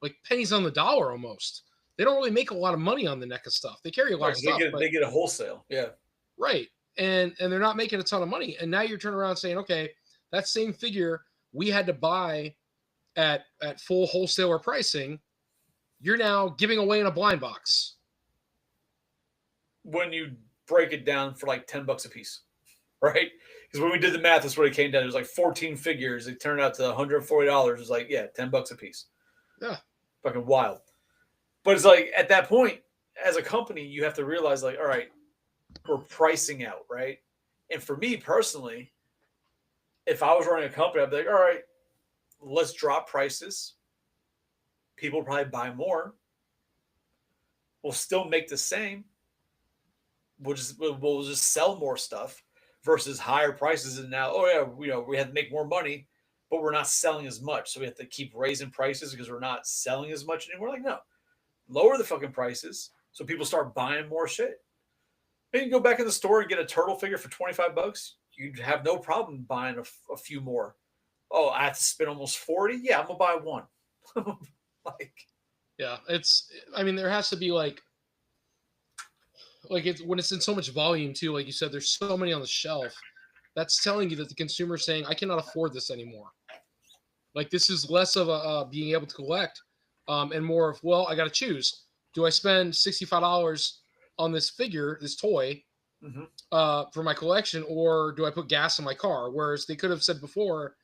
Speaker 1: like pennies on the dollar almost. They don't really make a lot of money on the NECA stuff. They carry a lot of stuff.
Speaker 2: They get a wholesale. Yeah.
Speaker 1: Right. And they're not making a ton of money. And now you're turning around saying, okay, that same figure we had to buy at full wholesaler pricing, you're now giving away in a blind box.
Speaker 2: When you break it down for like $10 a piece, right? Because when we did the math, that's what it came down. It was like 14 figures. It turned out to $140. It was like, yeah, $10 a piece.
Speaker 1: Yeah.
Speaker 2: Fucking wild. But it's like, at that point, as a company, you have to realize, like, all right, we're pricing out, right? And for me personally, if I was running a company, I'd be like, all right, let's drop prices. People will probably buy more. We'll still make the same. We'll just sell more stuff versus higher prices. And now, oh yeah, we have to make more money, but we're not selling as much, so we have to keep raising prices because we're not selling as much anymore. Like, no, lower the fucking prices so people start buying more shit. You can go back in the store and get a turtle figure for $25. You'd have no problem buying a few more. Oh, I have to spend almost 40. Yeah, I'm gonna buy one. Like,
Speaker 1: yeah, I mean, there has to be like it's when it's in so much volume too. Like you said, there's so many on the shelf. That's telling you that the consumer is saying, I cannot afford this anymore. Like this is less of a being able to collect, and more of, well, I got to choose. Do I spend $65 on this figure, this toy, for my collection, or do I put gas in my car? Whereas they could have said before,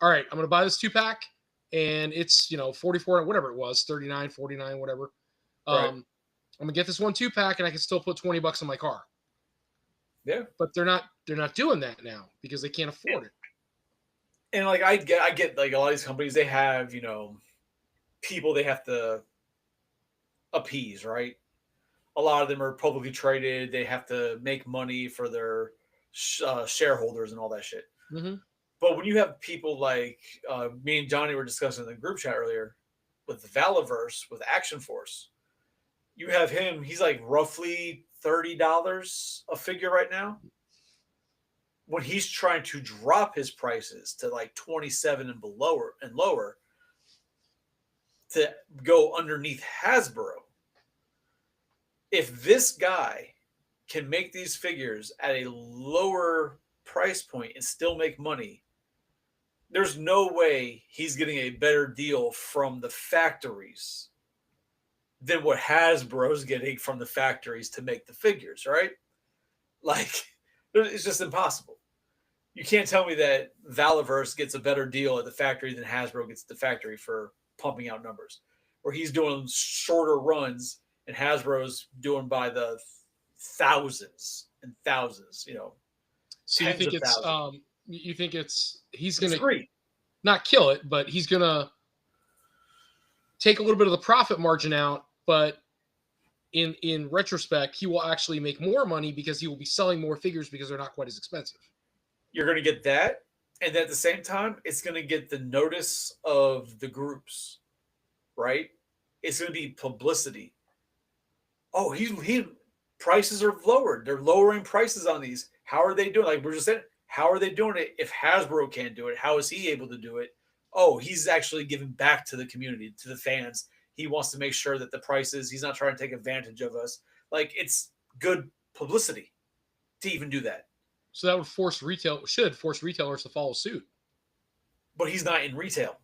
Speaker 1: all right, I'm going to buy this 2-pack, and it's 44, whatever it was, 39, 49, whatever.
Speaker 2: right.
Speaker 1: I'm going to get this 2-pack, and I can still put $20 in my car.
Speaker 2: Yeah,
Speaker 1: but they're not doing that now because they can't afford it.
Speaker 2: And like I get like a lot of these companies, they have people they have to appease, right? A lot of them are publicly traded. They have to make money for their shareholders and all that shit.
Speaker 1: Mm-hmm.
Speaker 2: But when you have people like me and Johnny were discussing in the group chat earlier with the Valaverse, with Action Force, you have him. He's like roughly $30 a figure right now. When he's trying to drop his prices to like 27 and lower to go underneath Hasbro. If this guy can make these figures at a lower price point and still make money, there's no way he's getting a better deal from the factories than what Hasbro's getting from the factories to make the figures, right? Like, it's just impossible. You can't tell me that Valaverse gets a better deal at the factory than Hasbro gets at the factory for pumping out numbers, where he's doing shorter runs and Hasbro's doing by the thousands and thousands,
Speaker 1: So you think he's going
Speaker 2: to
Speaker 1: not kill it, but he's going to take a little bit of the profit margin out, but in retrospect, he will actually make more money because he will be selling more figures because they're not quite as expensive.
Speaker 2: You're going to get that. And at the same time, it's going to get the notice of the groups, right? It's going to be publicity. Oh, he prices are lowered. They're lowering prices on these. How are they doing? Like we're just saying, how are they doing it? If Hasbro can't do it, how is he able to do it? Oh, he's actually giving back to the community, to the fans. He wants to make sure that the prices, he's not trying to take advantage of us. Like, it's good publicity to even do that.
Speaker 1: So that should force retailers to follow suit.
Speaker 2: But he's not in retail.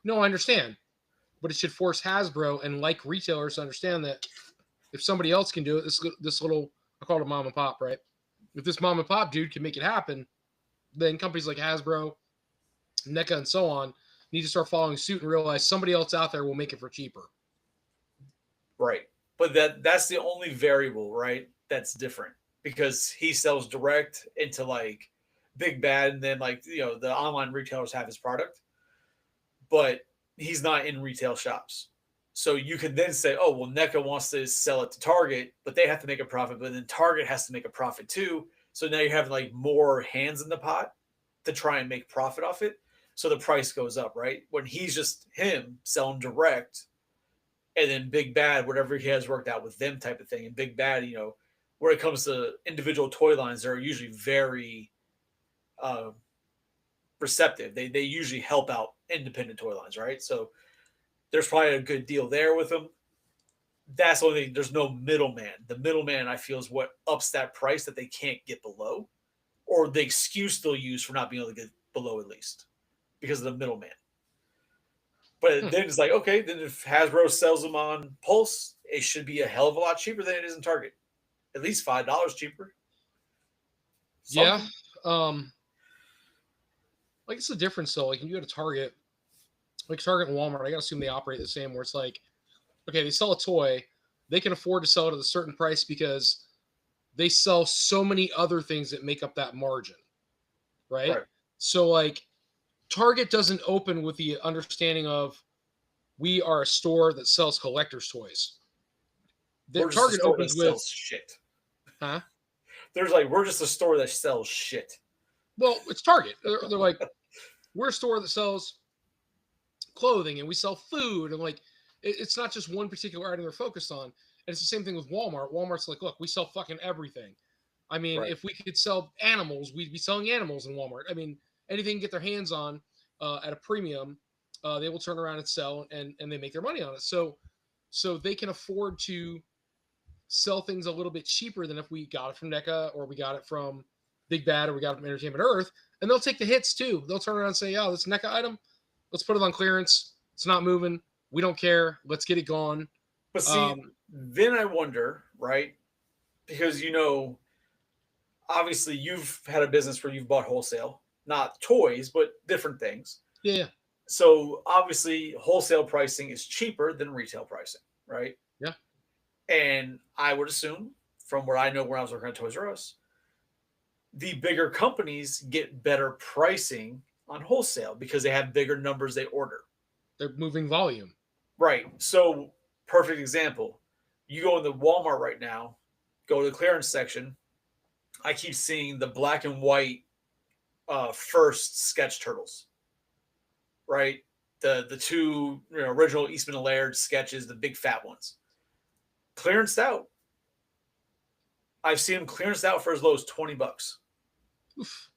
Speaker 1: No, I understand. But it should force Hasbro and like retailers to understand that if somebody else can do it, this little, I call it a mom and pop, right? If this mom and pop dude can make it happen, then companies like Hasbro, NECA, and so on need to start following suit and realize somebody else out there will make it for cheaper.
Speaker 2: Right. But that's the only variable, right? That's different because he sells direct into like Big Bad, and then like, the online retailers have his product, but he's not in retail shops. So you can then say, oh, well, NECA wants to sell it to Target, but they have to make a profit, but then Target has to make a profit too. So now you're having like more hands in the pot to try and make profit off it. So the price goes up, right? When he's just him selling direct, and then Big Bad, whatever he has worked out with them type of thing. And Big Bad, where it comes to individual toy lines, they're usually very receptive. They usually help out independent toy lines, right? So there's probably a good deal there with them. That's the only thing. There's no middleman. The middleman, I feel, is what ups that price that they can't get below, or the excuse they'll use for not being able to get below at least because of the middleman. But then it's like, okay, then if Hasbro sells them on Pulse, it should be a hell of a lot cheaper than it is in Target. At least $5 cheaper.
Speaker 1: Something. Yeah. Like it's the difference though. Like when you go to Target, like Target and Walmart, I gotta assume they operate the same. Where it's like, okay, they sell a toy, they can afford to sell it at a certain price because they sell so many other things that make up that margin, right? So like Target doesn't open with the understanding of we are a store that sells collector's toys.
Speaker 2: We're just a
Speaker 1: Target
Speaker 2: store that
Speaker 1: opens with,
Speaker 2: sells shit.
Speaker 1: huh?
Speaker 2: We're just a store that sells shit.
Speaker 1: Well, it's Target. They're like, we're a store that sells clothing and we sell food, and like it's not just one particular item they're focused on. And it's the same thing with Walmart. Walmart's like, look, we sell fucking everything. I mean,
Speaker 2: Right.
Speaker 1: if we could sell animals, we'd be selling animals in Walmart. I mean, anything get their hands on at a premium, they will turn around and sell, and they make their money on it. So they can afford to sell things a little bit cheaper than if we got it from NECA or we got it from Big Bad or we got it from Entertainment Earth. And they'll take the hits too. They'll turn around and say, "Oh, this NECA item, let's put it on clearance. It's not moving. We don't care. Let's get it gone."
Speaker 2: But see, then I wonder, right? Because obviously you've had a business where you've bought wholesale, not toys, but different things.
Speaker 1: Yeah.
Speaker 2: So obviously wholesale pricing is cheaper than retail pricing, right?
Speaker 1: Yeah.
Speaker 2: And I would assume, from what I know when I was working at Toys R Us, the bigger companies get better pricing on wholesale because they have bigger numbers they order.
Speaker 1: They're moving volume.
Speaker 2: Right. So, perfect example. You go in the Walmart right now, go to the clearance section. I keep seeing the black and white first sketch turtles. Right? The two original Eastman and Laird sketches, the big fat ones. Clearanced out. I've seen them clearanced out for as low as $20.
Speaker 1: Oof.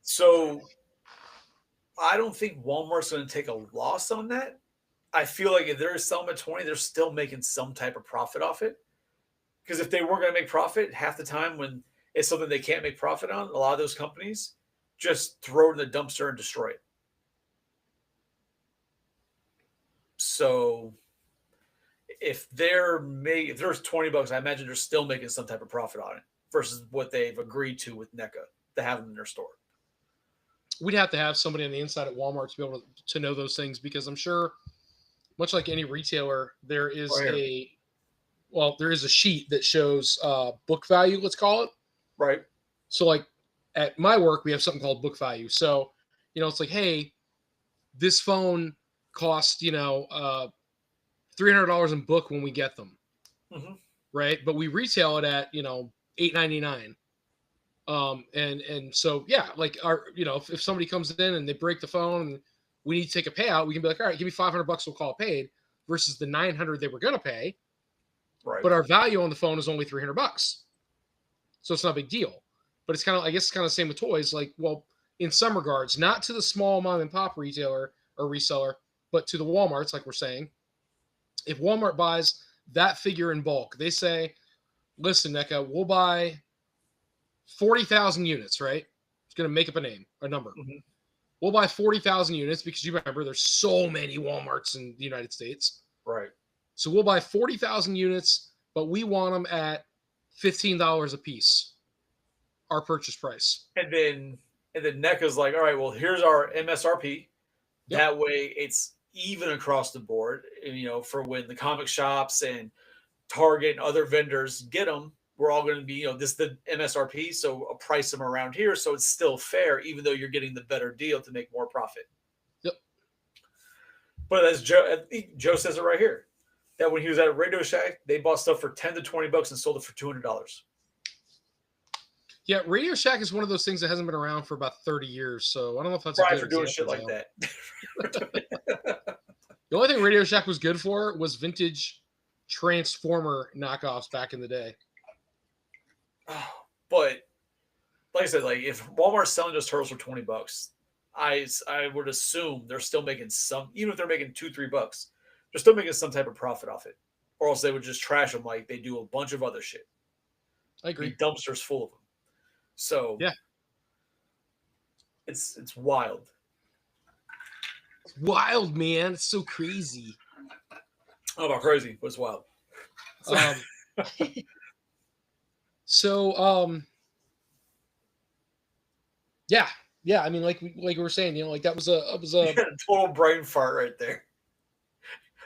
Speaker 2: So I don't think Walmart's going to take a loss on that. I feel like if they're selling at 20, they're still making some type of profit off it. Because if they weren't going to make profit, half the time when it's something they can't make profit on, a lot of those companies just throw it in the dumpster and destroy it. So if there's $20, I imagine they're still making some type of profit on it versus what they've agreed to with NECA to have them in their store.
Speaker 1: We'd have to have somebody on the inside at Walmart to be able to know those things, because I'm sure, much like any retailer, there is a sheet that shows book value, let's call it.
Speaker 2: Right.
Speaker 1: So like at my work, we have something called book value. So, it's like, hey, this phone costs, $300 in book when we get them.
Speaker 2: Mm-hmm.
Speaker 1: Right. But we retail it at, $8.99. And so, yeah, like if somebody comes in and they break the phone and we need to take a payout, we can be like, all right, give me $500, we'll call it paid, versus the $900 they were going to pay.
Speaker 2: Right.
Speaker 1: But our value on the phone is only $300. So it's not a big deal. But it's kind of, I guess it's kind of the same with toys. Like, well, in some regards, not to the small mom and pop retailer or reseller, but to the Walmarts, like we're saying. If Walmart buys that figure in bulk, they say, listen, NECA, we'll buy 40,000 units, right? It's going to make up a number.
Speaker 2: Mm-hmm.
Speaker 1: We'll buy 40,000 units because you remember there's so many Walmarts in the United States.
Speaker 2: Right.
Speaker 1: So we'll buy 40,000 units, but we want them at $15 a piece, our purchase price.
Speaker 2: And then NECA's like, all right, well, here's our MSRP. Yep. That way it's even across the board, for when the comic shops and Target and other vendors get them, we're all going to be, this is the MSRP, so I'll price them around here so it's still fair, even though you're getting the better deal to make more profit.
Speaker 1: Yep.
Speaker 2: But as Joe says it right here, that when he was at Radio Shack, they bought stuff for $10 to $20 and sold it for $200.
Speaker 1: Yeah, Radio Shack is one of those things that hasn't been around for about 30 years, so I don't know if that's
Speaker 2: a good for doing shit like that.
Speaker 1: The only thing Radio Shack was good for was vintage Transformer knockoffs back in the day.
Speaker 2: But like I said, like if Walmart's selling those turtles for $20, I would assume they're still making some, even if they're making $2-3, they're still making some type of profit off it, or else they would just trash them like they do a bunch of other shit.
Speaker 1: I agree.
Speaker 2: Dumpsters full of them. So
Speaker 1: yeah,
Speaker 2: it's wild.
Speaker 1: It's wild, man. It's so crazy.
Speaker 2: Oh, about crazy, but it's wild.
Speaker 1: Yeah. I mean, like we were saying, like that was a
Speaker 2: total brain fart right there.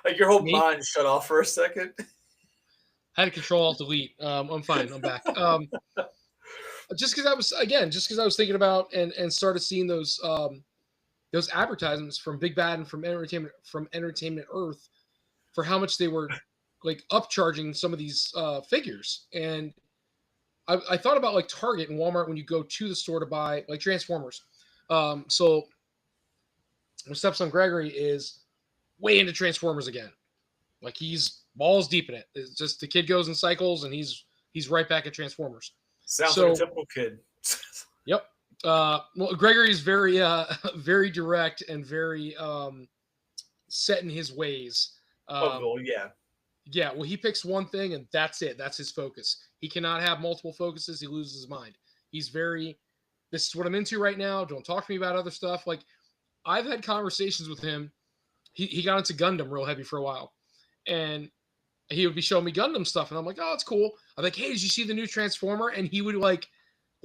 Speaker 2: Like your whole mind shut off for a second.
Speaker 1: I had to Control Alt Delete. I'm fine. I'm back. just because I was thinking about and started seeing those advertisements from Big Bad and from Entertainment Earth for how much they were like upcharging some of these figures. And I thought about like Target and Walmart when you go to the store to buy like Transformers. So my stepson Gregory is way into Transformers again. Like he's balls deep in it. It's just the kid goes in cycles and he's right back at Transformers.
Speaker 2: Sounds like a typical kid.
Speaker 1: Yep. Well, Gregory's very very direct and very set in his ways.
Speaker 2: Yeah.
Speaker 1: Yeah, well, he picks one thing and that's it. That's his focus. He cannot have multiple focuses. He loses his mind. He's very, this is what I'm into right now. Don't talk to me about other stuff. Like, I've had conversations with him. He got into Gundam real heavy for a while. And he would be showing me Gundam stuff. And I'm like, oh, it's cool. I'm like, hey, did you see the new Transformer? And he would like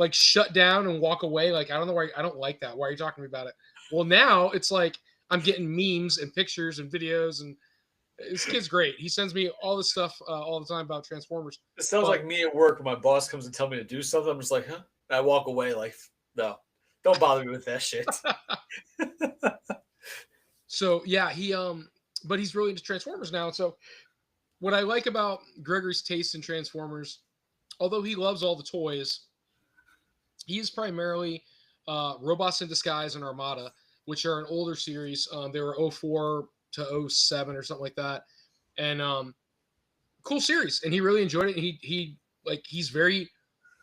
Speaker 1: shut down and walk away. Like, I don't know why. I don't like that. Why are you talking to me about it? Well, now it's like I'm getting memes and pictures and videos, and this kid's great. He sends me all this stuff all the time about Transformers.
Speaker 2: It sounds like me at work when my boss comes and tells me to do something. I'm just like, huh? And I walk away like, no, don't bother me with that shit.
Speaker 1: So yeah, but he's really into Transformers now. So what I like about Gregory's taste in Transformers, although he loves all the toys, he is primarily Robots in Disguise and Armada, which are an older series. They were 04 to 07 or something like that. And cool series. And he really enjoyed it. And he's very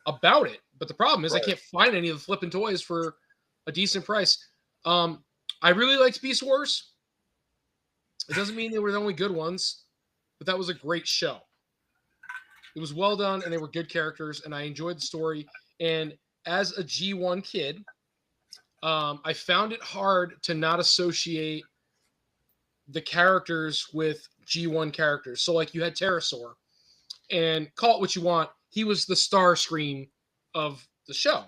Speaker 1: about it. But the problem is I can't find any of the flipping toys for a decent price. I really liked Beast Wars. It doesn't mean they were the only good ones, but that was a great show. It was well done, and they were good characters, and I enjoyed the story. And as a G1 kid, I found it hard to not associate the characters with G1 characters. So, like, you had Pterosaur, and call it what you want, he was the Starscream of the show.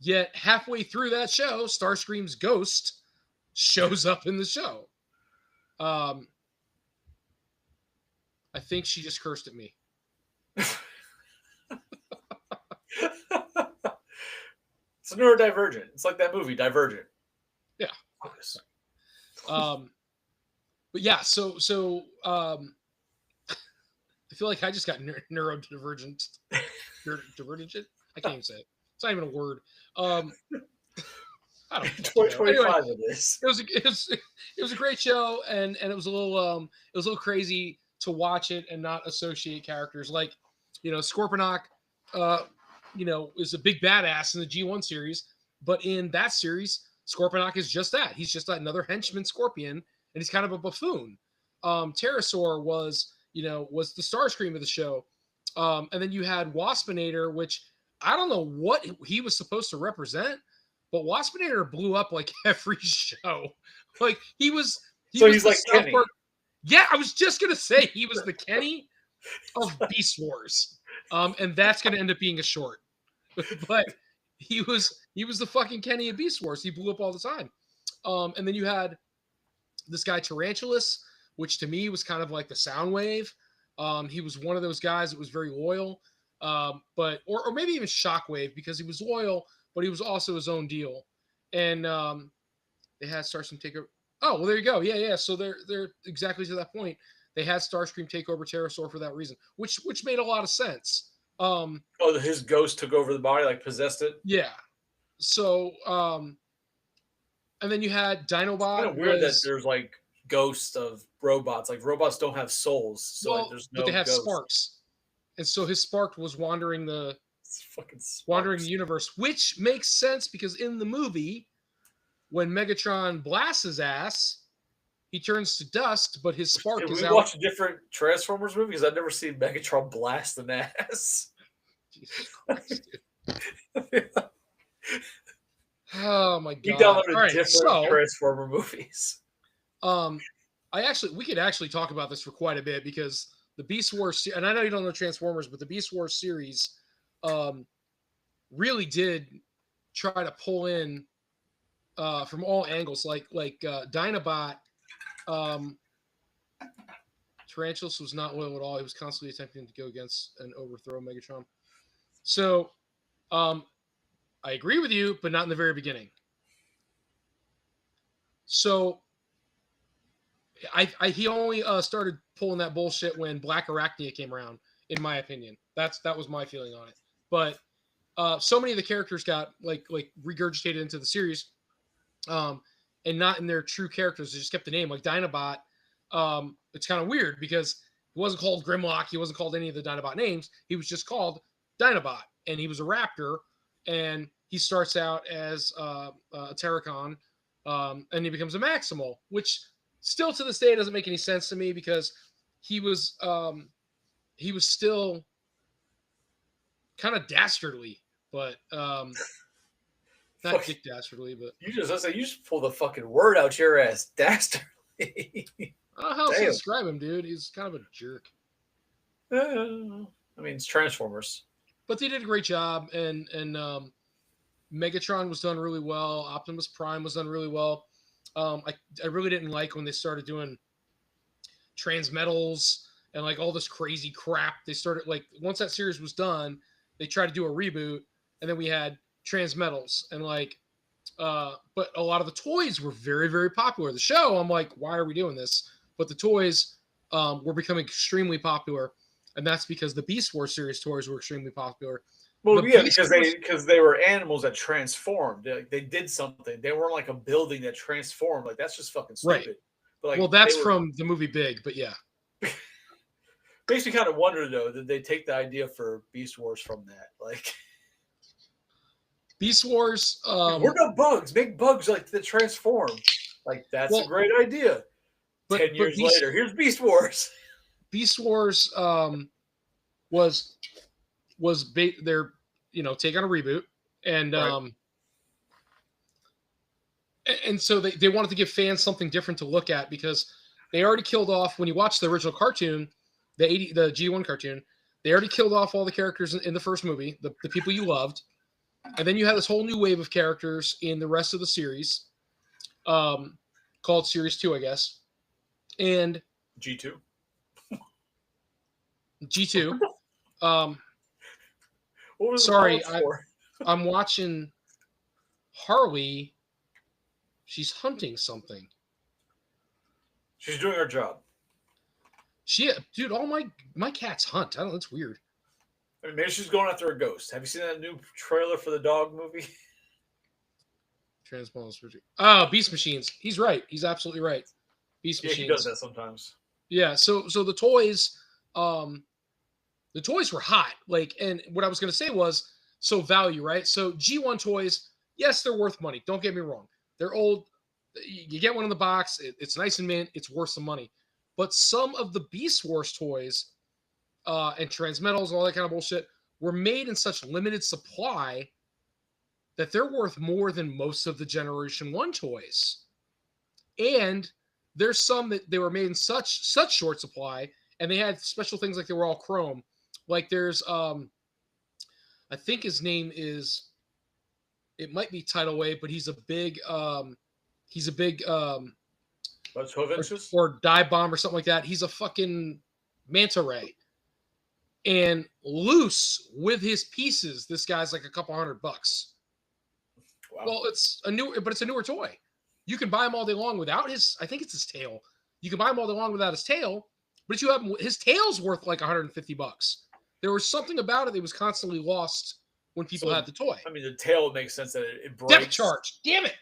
Speaker 1: Yet halfway through that show, Starscream's ghost shows up in the show. I think she just cursed at me.
Speaker 2: It's neurodivergent. It's like that movie, Divergent.
Speaker 1: Yeah. But yeah, so I feel like I just got neurodivergent. Divergent? I can't even say it. It's not even a word. I don't know.
Speaker 2: 25
Speaker 1: Anyway,
Speaker 2: of this.
Speaker 1: It was a great show, and it was a little crazy to watch it and not associate characters like, Scorponok, is a big badass in the G1 series, but in that series, Scorponok is just that. He's just another henchman Scorpion, and he's kind of a buffoon. Pterosaur was the Starscream of the show, and then you had Waspinator, which I don't know what he was supposed to represent, but Waspinator blew up like every show. Like he's
Speaker 2: like Kenny.
Speaker 1: Yeah, I was just gonna say he was the Kenny of Beast Wars, and that's gonna end up being a short. But he was the fucking Kenny of Beast Wars. He blew up all the time. And then you had this guy Tarantulas, which to me was kind of like the Soundwave. He was one of those guys that was very loyal, but maybe even Shockwave, because he was loyal, but he was also his own deal. And they had Starscream take over. Oh, well, there you go. Yeah. So they're exactly to that point. They had Starscream take over Pterosaur for that reason, which made a lot of sense.
Speaker 2: His ghost took over the body, like possessed it.
Speaker 1: Yeah. So, and then you had Dinobot.
Speaker 2: It's kind of weird that there's like ghosts of robots. Like robots don't have souls, so there's no.
Speaker 1: But they have
Speaker 2: ghost.
Speaker 1: sparks, and so his spark was wandering the universe, which makes sense because in the movie, when Megatron blasts his ass, he turns to dust, but his spark is out.
Speaker 2: We watch a different Transformers movie because I've never seen Megatron blast an ass.
Speaker 1: Jesus Christ, dude. Oh my god!
Speaker 2: You downloaded different Transformer movies.
Speaker 1: We could actually talk about this for quite a bit because the Beast Wars, and I know you don't know Transformers, but the Beast Wars series, really did try to pull in from all angles, like Dinobot. Tarantulas was not loyal at all. He was constantly attempting to go against and overthrow Megatron. So I agree with you, but not in the very beginning. So he only started pulling that bullshit when Black Arachnia came around, in my opinion. That was my feeling on it. But so many of the characters got like regurgitated into the series, and not in their true characters. They just kept the name, like Dinobot. It's kind of weird because he wasn't called Grimlock. He wasn't called any of the Dinobot names. He was just called Dinobot, and he was a raptor. And he starts out as a Terracon, and he becomes a Maximal, which still to this day doesn't make any sense to me because he was still kind of dastardly, but not Dick Dastardly, but
Speaker 2: you just pull the fucking word out your ass, dastardly.
Speaker 1: I don't know how else to describe him, dude. He's kind of a jerk.
Speaker 2: I mean, it's Transformers.
Speaker 1: But they did a great job, and Megatron was done really well. Optimus Prime was done really well. I really didn't like when they started doing Transmetals and like all this crazy crap. They started like once that series was done, they tried to do a reboot, and then we had Transmetals and like. But a lot of the toys were very, very popular. The show, I'm like, why are we doing this? But the toys were becoming extremely popular. And that's because the Beast Wars series toys were extremely popular.
Speaker 2: Well, yeah, because they were animals that transformed. They did something. They weren't like a building that transformed. Like that's just fucking stupid.
Speaker 1: Right.
Speaker 2: But, like,
Speaker 1: well, that's from the movie Big, but yeah.
Speaker 2: Makes me kind of wonder though, did they take the idea for Beast Wars from that? Like
Speaker 1: Beast Wars.
Speaker 2: We're no bugs. Make bugs like that transform. Like that's a great idea. 10 years later, here's Beast Wars.
Speaker 1: Beast Wars was their take on a reboot, and right. And so they wanted to give fans something different to look at because they already killed off when you watch the original cartoon, the G1 cartoon. They already killed off all the characters in the first movie, the people you loved, and then you had this whole new wave of characters in the rest of the series, called Series 2, I guess, and
Speaker 2: G2.
Speaker 1: G2.
Speaker 2: What was
Speaker 1: sorry, I'm watching Harley. She's hunting something.
Speaker 2: She's doing her job.
Speaker 1: Dude, all my cats hunt. I don't know. That's weird.
Speaker 2: I mean, maybe she's going after a ghost. Have you seen that new trailer for the dog movie?
Speaker 1: Transformers. Oh, Beast Machines. He's right. He's absolutely right. Beast Machines.
Speaker 2: He does that sometimes.
Speaker 1: Yeah. So the toys, the toys were hot. Like, and what I was going to say was, so value, right? So G1 toys, yes, they're worth money. Don't get me wrong. They're old. You get one in the box. It's nice and mint. It's worth some money. But some of the Beast Wars toys and Transmetals and all that kind of bullshit were made in such limited supply that they're worth more than most of the Generation 1 toys. And there's some that they were made in such short supply, and they had special things like they were all chrome. Like there's, I think his name is, it might be Tidal Wave, but he's a big or dive bomb or something like that. He's a fucking manta ray. And loose with his pieces, this guy's like a couple $100. Wow. Well, it's a newer toy. You can buy him all day long without his, I think it's his tail. You can buy him all day long without his tail, but if you have his tail's worth like $150. There was something about it that was constantly lost when people had the toy.
Speaker 2: I mean, the tail would make sense that it breaks.
Speaker 1: Depth charge. Damn it.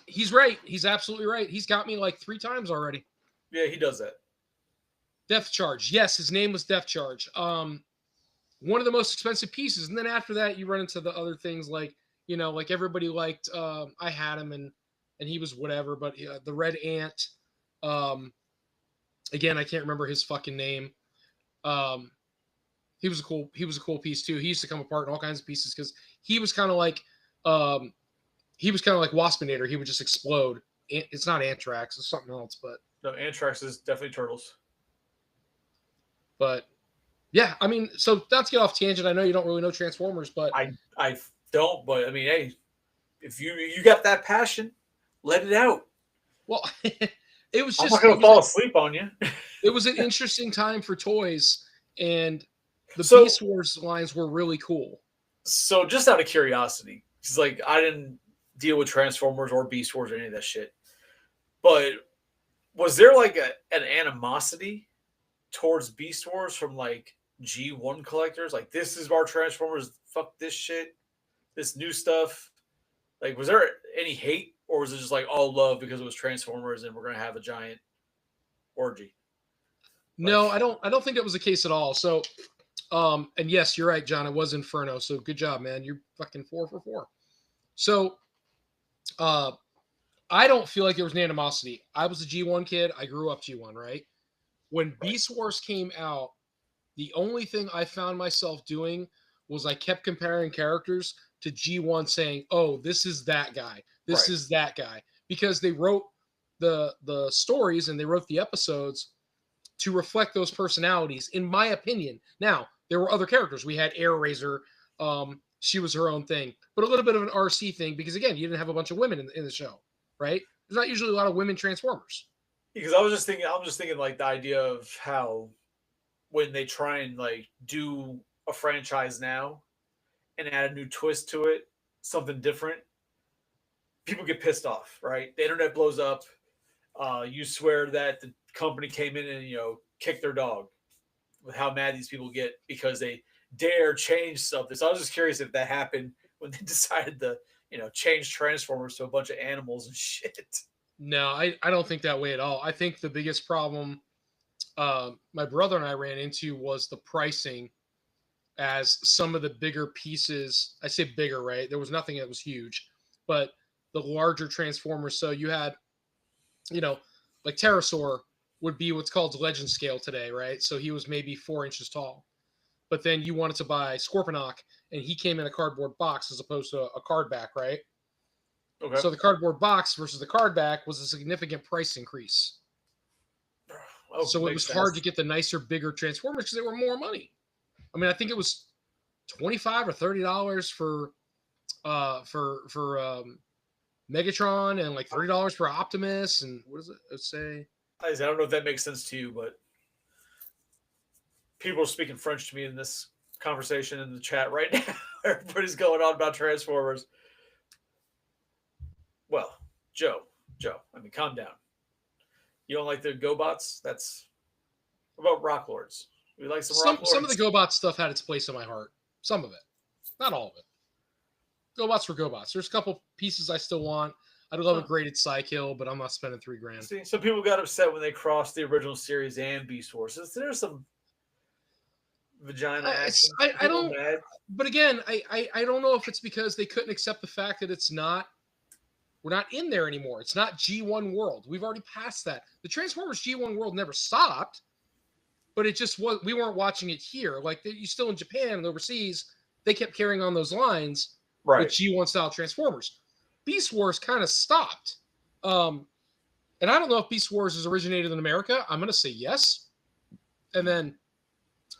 Speaker 1: He's right. He's absolutely right. He's got me like 3 times already.
Speaker 2: Yeah, he does that.
Speaker 1: Depth charge. Yes, his name was Depth charge. One of the most expensive pieces. And then after that, you run into the other things like, like everybody liked, I had him and he was whatever, but the Red Ant, again, I can't remember his fucking name. He was a cool piece too. He used to come apart in all kinds of pieces because he was kind of like Waspinator. He would just explode. It's not Anthrax. It's something else, but
Speaker 2: no, Anthrax is definitely Turtles.
Speaker 1: But yeah, I mean, so not to get off tangent. I know you don't really know Transformers, but
Speaker 2: I don't. But I mean, hey, if you got that passion, let it out.
Speaker 1: Well, it was just.
Speaker 2: I'm not gonna fall asleep on you.
Speaker 1: It was an interesting time for toys, and the Beast Wars lines were really cool.
Speaker 2: So just out of curiosity, because like I didn't deal with Transformers or Beast Wars or any of that shit, but was there like an animosity towards Beast Wars from like G1 collectors? Like, this is our Transformers. Fuck this shit. This new stuff. Like, was there any hate, or was it just like all love because it was Transformers and we're gonna have a giant orgy?
Speaker 1: No,
Speaker 2: Like,
Speaker 1: I don't think that was the case at all. So, and yes, you're right, John. It was Inferno. So good job, man. You're fucking 4 for 4. So, uh, I don't feel like there was an animosity. I was a G1 kid. I grew up G1, right? When Beast Wars came out, the only thing I found myself doing was I kept comparing characters to G1, saying, "Oh, this is that guy. This
Speaker 2: Right.
Speaker 1: is that guy," because they wrote the stories and they wrote the episodes to reflect those personalities, in my opinion. Now, there were other characters. We had Air Razor. She was her own thing, but a little bit of an RC thing because, again, you didn't have a bunch of women in the show, right? There's not usually a lot of women Transformers.
Speaker 2: because I'm just thinking like the idea of how when they try and like do a franchise now and add a new twist to it, something different, people get pissed off, right? The internet blows up. You swear that the company came in and kicked their dog with how mad these people get because they dare change something. So I was just curious if that happened when they decided to change Transformers to a bunch of animals and shit.
Speaker 1: No, I don't think that way at all. I think the biggest problem my brother and I ran into was the pricing, as some of the bigger pieces, I say bigger, right? There was nothing that was huge, but the larger Transformers. So you had, like Pterosaur would be what's called legend scale today, right? So he was maybe 4 inches tall. But then you wanted to buy Scorponok, and he came in a cardboard box as opposed to a card back, right?
Speaker 2: Okay.
Speaker 1: So the cardboard box versus the card back was a significant price increase.
Speaker 2: Oh,
Speaker 1: So it was hard to get the nicer, bigger Transformers because they were more money. I mean, I think it was $25 or $30 for Megatron, and like $30 for Optimus, and what does it say?
Speaker 2: I don't know if that makes sense to you, but people are speaking French to me in this conversation in the chat right now. Everybody's going on about Transformers. Well, Joe, I mean, calm down. You don't like the GoBots? That's what about Rock Lords. We like some Rock Lords.
Speaker 1: Some of the GoBot stuff had its place in my heart. Some of it, not all of it. GoBots were GoBots. There's a couple pieces I still want. I'd love a graded Psykill, but I'm not spending $3,000.
Speaker 2: See, some people got upset when they crossed the original series and Beast Wars. There's some vagina action.
Speaker 1: I don't. Mad. But again, I don't know if it's because they couldn't accept the fact that we're not in there anymore. It's not G1 world. We've already passed that. The Transformers G1 world never stopped, but it just was. We weren't watching it here. Like you still in Japan and overseas, they kept carrying on those lines with G1 style Transformers. Beast Wars kind of stopped. And I don't know if Beast Wars is originated in America. I'm going to say yes. And then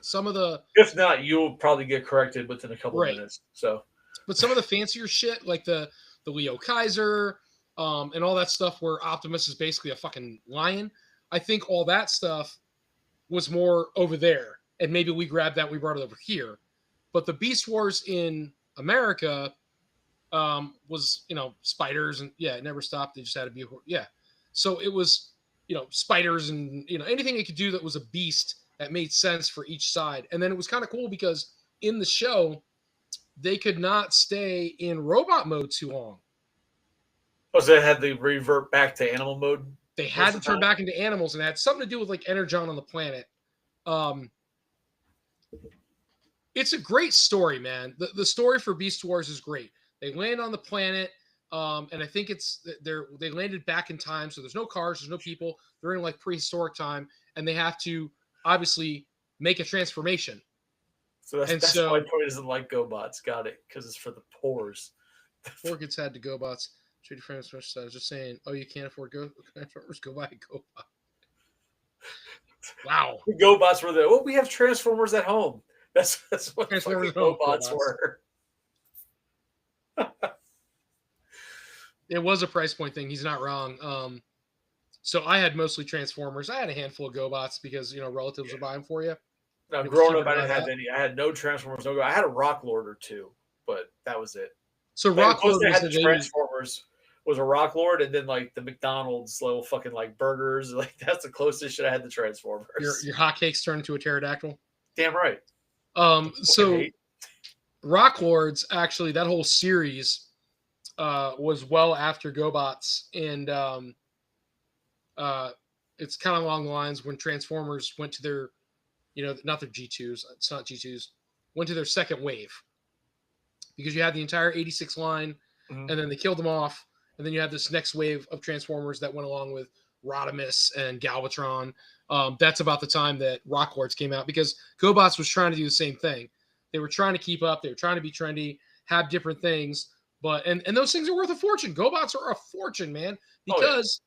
Speaker 1: some of the...
Speaker 2: If not, you'll probably get corrected within a couple of minutes. So,
Speaker 1: but some of the fancier shit, like the Leo Kaiser and all that stuff where Optimus is basically a fucking lion, I think all that stuff was more over there. And maybe we grabbed that, we brought it over here. But the Beast Wars in America... was spiders, and it never stopped. They just had to be so it was spiders and anything it could do that was a beast that made sense for each side. And then it was kind of cool because in the show they could not stay in robot mode too long.
Speaker 2: Oh, so they had to revert back to animal mode?
Speaker 1: They had to turn back into animals, and it had something to do with like Energon on the planet. It's a great story, man. The story for Beast Wars is great. They land on the planet, and I think they landed back in time, so there's no cars, there's no people. They're in like prehistoric time, and they have to obviously make a transformation.
Speaker 2: So that's why Toy doesn't like GoBots. Got it, because it's for the poors.
Speaker 1: Poor kids had to GoBots. Treaty frames, I was just saying, you can't afford Transformers, go buy a GoBot. Wow.
Speaker 2: The GoBots were there. Well, we have Transformers at home. That's what Transformers GoBots were.
Speaker 1: It was a price point thing. He's not wrong. So I had mostly Transformers. I had a handful of GoBots because relatives would buy them for you.
Speaker 2: Now, growing up, I didn't have any. I had no Transformers. I had a Rock Lord or two, that was it.
Speaker 1: So
Speaker 2: Like,
Speaker 1: Rock Lord
Speaker 2: they
Speaker 1: was
Speaker 2: had the Transformers was a Rock Lord, and then like the McDonald's little fucking like burgers. Like that's the closest shit I had to Transformers.
Speaker 1: Your hotcakes turned into a pterodactyl.
Speaker 2: Damn right.
Speaker 1: So Rock Lords, actually, that whole series was well after GoBots, and it's kind of along the lines when Transformers went to their, not their G2s, it's not G2s, went to their second wave, because you had the entire 86 line, and then they killed them off, and then you had this next wave of Transformers that went along with Rodimus and Galvatron. That's about the time that Rock Lords came out, because GoBots was trying to do the same thing. They were trying to keep up. They were trying to be trendy, have different things, but and those things are worth a fortune. GoBots are a fortune, man, because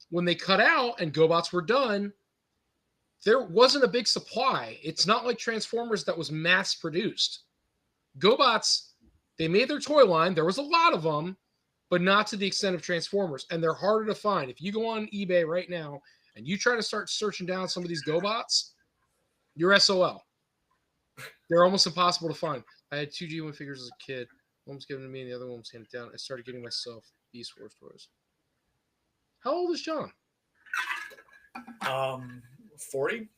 Speaker 1: when they cut out and GoBots were done, there wasn't a big supply. It's not like Transformers that was mass produced. GoBots, they made their toy line. There was a lot of them, but not to the extent of Transformers, and they're harder to find. If you go on eBay right now and you try to start searching down some of these GoBots, you're SOL. They're almost impossible to find. I had 2 G1 figures as a kid. One was given to me and the other one was handed down. I started getting myself Beast Wars toys. How old is John?
Speaker 2: 40?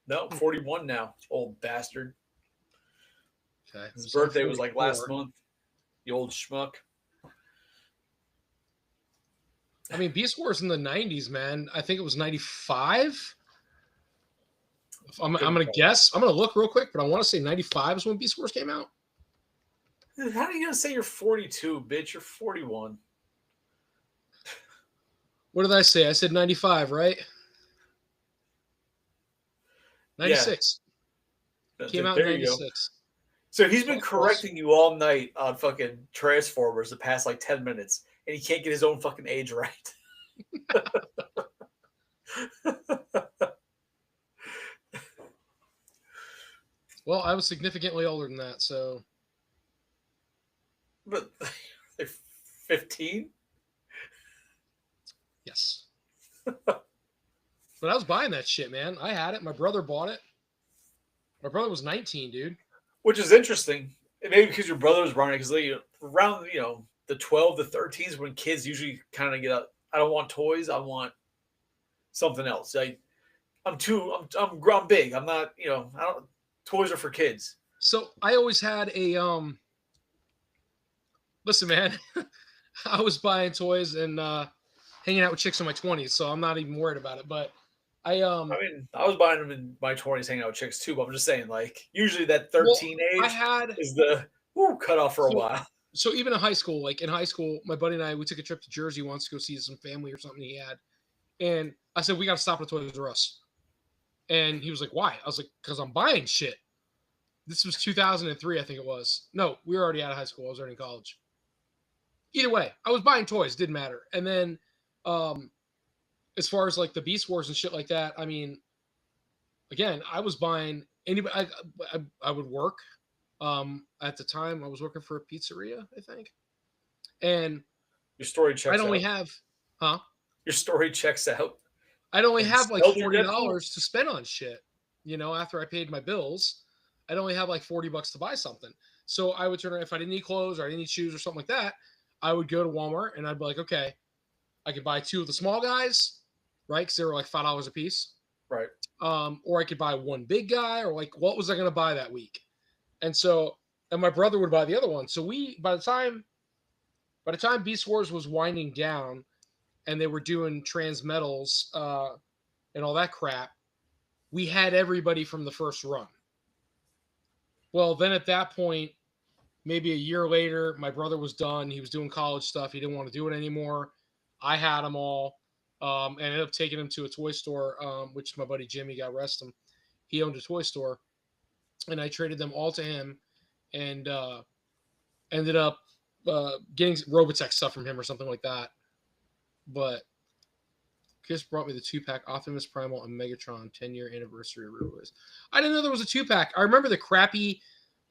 Speaker 2: No, 41 now. Old bastard.
Speaker 1: Okay.
Speaker 2: His birthday was like last month. The old schmuck.
Speaker 1: I mean, Beast Wars in the 90s, man. I think it was 95. I'm going to guess. I'm going to look real quick, but I want to say 95 is when Beast Wars came out.
Speaker 2: How are you going to say you're 42, bitch? You're 41.
Speaker 1: What did I say? I said 95, right? 96.
Speaker 2: Yeah.
Speaker 1: Came out in 96.
Speaker 2: So he's been correcting you all night on fucking Transformers the past like 10 minutes, and he can't get his own fucking age right.
Speaker 1: Well, I was significantly older than that, so.
Speaker 2: But 15?
Speaker 1: Yes. But I was buying that shit, man. I had it. My brother bought it. My brother was 19, dude.
Speaker 2: Which is interesting. Maybe because your brother was running, because around the 12 to 13s when kids usually kind of get up. I don't want toys. I want something else. I'm big. I'm not. Toys are for kids.
Speaker 1: So I always had a Listen, man. I was buying toys and hanging out with chicks in my 20s, so I'm not even worried about it. But I
Speaker 2: was buying them in my 20s, hanging out with chicks too. But I'm just saying, like, usually that 13 age is the cutoff for a while.
Speaker 1: So even in high school, my buddy and I, we took a trip to Jersey once to go see some family or something he had, and I said, we got to stop at Toys R Us. And he was like, why? I was like, because I'm buying shit. This was 2003, I think it was. No, we were already out of high school. I was already in college. Either way, I was buying toys. Didn't matter. And then as far as like the Beast Wars and shit like that, I mean, again, I was buying anybody. I would work. At the time, I was working for a pizzeria, I think. And
Speaker 2: your story checks out.
Speaker 1: I'd only have,
Speaker 2: Your story checks out.
Speaker 1: I'd only have like $40 to spend on shit. After I paid my bills, I'd only have like $40 to buy something. So I would turn around, if I didn't need clothes or I didn't need shoes or something like that, I would go to Walmart and I'd be like, okay, I could buy 2 of the small guys, right? Because they were like $5 a piece.
Speaker 2: Right.
Speaker 1: Or I could buy one big guy, or like, what was I going to buy that week? And my brother would buy the other one. So by the time Beast Wars was winding down and they were doing Transmetals and all that crap, we had everybody from the first run. Well, then at that point, maybe a year later, my brother was done. He was doing college stuff. He didn't want to do it anymore. I had them all. And ended up taking him to a toy store, which my buddy Jimmy, God rest him, he owned a toy store. And I traded them all to him and ended up getting Robotech stuff from him or something like that. But Chris brought me the 2-pack Optimus Primal and Megatron 10-year anniversary release. I didn't know there was a 2-pack. I remember the crappy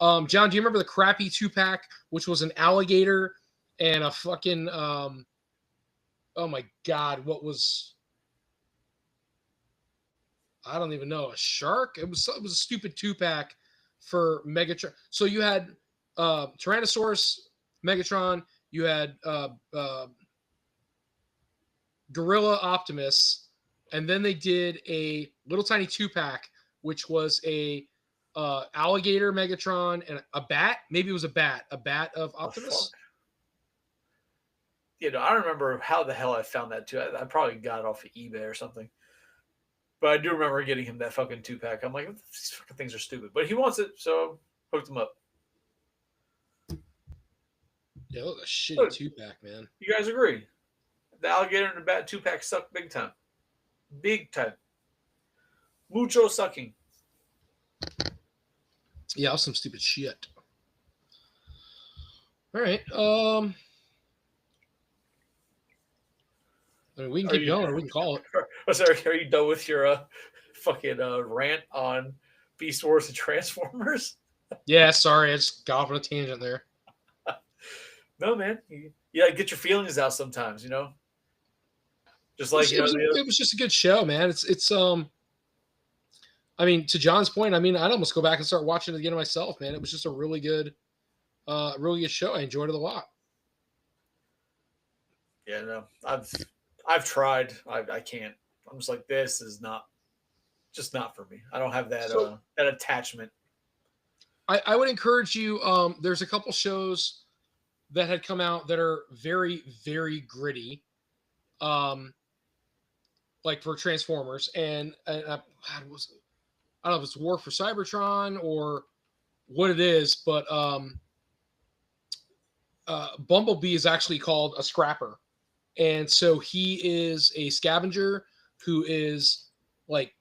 Speaker 1: John, do you remember the crappy 2-pack, which was an alligator and a fucking oh my God, what was, I don't even know, a shark? It was a stupid 2-pack for Megatron. So you had Tyrannosaurus, Megatron. You had Gorilla Optimus, and then they did a little tiny 2-pack, which was a alligator Megatron and a bat. Maybe it was a bat of Optimus.
Speaker 2: I don't remember how the hell I found that too. I probably got it off of eBay or something. But I do remember getting him that fucking 2-pack. I'm like, these fucking things are stupid. But he wants it, so hooked him up.
Speaker 1: Yeah, look, a shitty 2-pack, man.
Speaker 2: You guys agree? The alligator and the bat 2-pack suck big time. Big time. Mucho sucking.
Speaker 1: Yeah, that was some stupid shit. All right. I mean, we can keep going, or we can call it.
Speaker 2: Are you done with your fucking rant on Beast Wars and Transformers?
Speaker 1: Yeah, sorry, I just got off on a tangent there.
Speaker 2: No, man. You gotta get your feelings out sometimes, Just like
Speaker 1: it was just a good show, man. It's I mean, to John's point, I mean, I'd almost go back and start watching it again myself, man. It was just a really good show. I enjoyed it a lot.
Speaker 2: Yeah, no, I've tried. I can't. I'm just like, this is not for me. I don't have that that attachment.
Speaker 1: I would encourage you. There's a couple shows that had come out that are very, very gritty. Like for Transformers, and I don't know if it's War for Cybertron or what it is, but Bumblebee is actually called a scrapper. And so he is a scavenger who is like,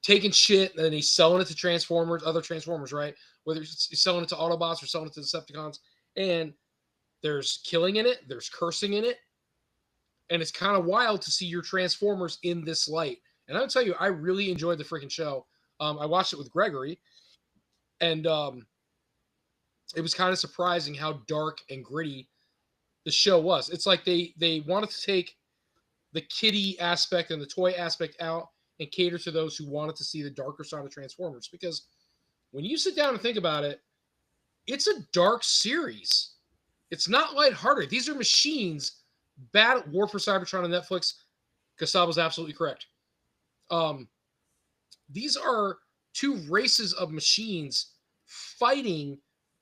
Speaker 1: taking shit and then he's selling it to other Transformers, right? Whether he's selling it to Autobots or selling it to Decepticons. And there's killing in it, there's cursing in it. And it's kind of wild to see your Transformers in this light. And I'll tell you, I really enjoyed the freaking show. I watched it with Gregory, and it was kind of surprising how dark and gritty the show was. It's like they wanted to take the kiddie aspect and the toy aspect out and cater to those who wanted to see the darker side of Transformers. Because when you sit down and think about it, it's a dark series. It's not lighthearted. These are machines. Bad War for Cybertron on Netflix. Gustavo's absolutely correct. These are two races of machines fighting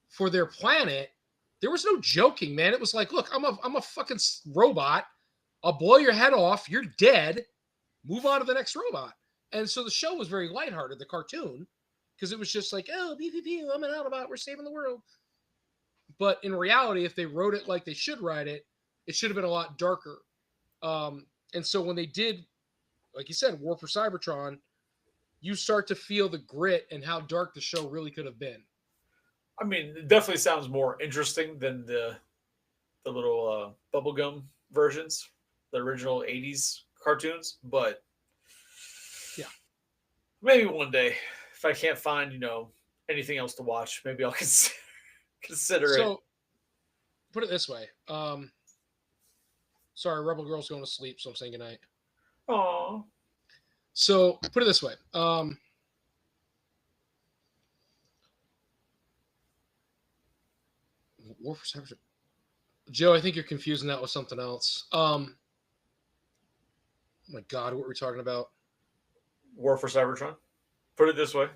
Speaker 1: for their planet. There was no joking, man. It was like, look, I'm a fucking robot. I'll blow your head off. You're dead. Move on to the next robot. And so the show was very lighthearted, the cartoon, because it was just like, oh, beep, beep, beep, I'm an Autobot. We're saving the world. But in reality, if they wrote it like they should write it, it should have been a lot darker. And so when they did, like you said, War for Cybertron, you start to feel the grit and how dark the show really could have been.
Speaker 2: I mean, it definitely sounds more interesting than the little bubblegum versions, the original 80s cartoons. But
Speaker 1: yeah,
Speaker 2: maybe one day, if I can't find, anything else to watch, maybe I'll consider it. So,
Speaker 1: put it this way. Sorry, Rebel Girl's going to sleep, so I'm saying goodnight.
Speaker 2: Aww.
Speaker 1: So, put it this way. War for Cybertron. Joe, I think you're confusing that with something else. Oh my God, what were we talking about?
Speaker 2: War for Cybertron. Put it this way.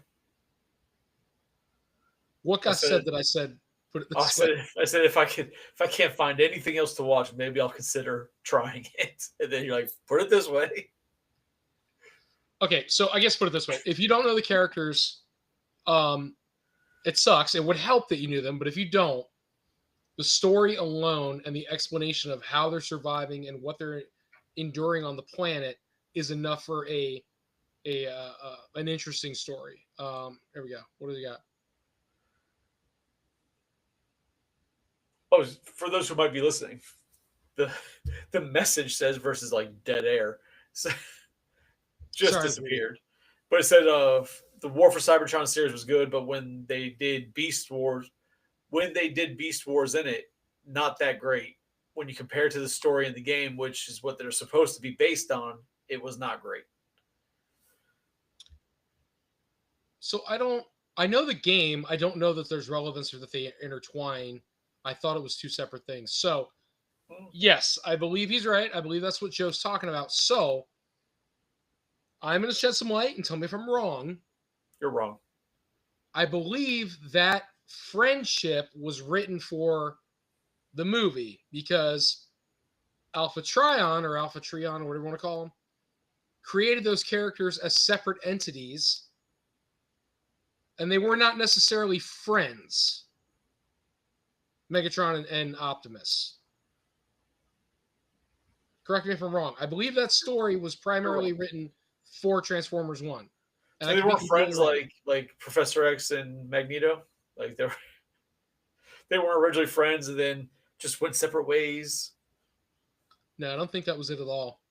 Speaker 1: What got said that I said? Put it this way.
Speaker 2: I said if I can't find anything else to watch, maybe I'll consider trying it. And then you're like, put it this way.
Speaker 1: Okay, so I guess put it this way. If you don't know the characters, it sucks. It would help that you knew them, but if you don't, the story alone and the explanation of how they're surviving and what they're enduring on the planet is enough for an interesting story. Here we go. What do we got?
Speaker 2: Oh, for those who might be listening, the message says versus like dead air. So, just disappeared. But it said the War for Cybertron series was good, but when they did Beast Wars in it, not that great. When you compare it to the story in the game, which is what they're supposed to be based on, it was not great.
Speaker 1: So I don't I know the game. I don't know that there's relevance or that they intertwine. I thought it was two separate things. So, yes, I believe he's right. I believe that's what Joe's talking about. So, I'm going to shed some light and tell me if I'm wrong.
Speaker 2: You're wrong.
Speaker 1: I believe that friendship was written for the movie because Alpha Trion or Alpha Trion, or whatever you want to call them, created those characters as separate entities, and they were not necessarily friends. Megatron and Optimus. Correct me if I'm wrong. I believe that story was primarily written for Transformers 1.
Speaker 2: And so they weren't friends like Professor X and Magneto? Like they weren't originally friends and then just went separate ways?
Speaker 1: No, I don't think that was it at all.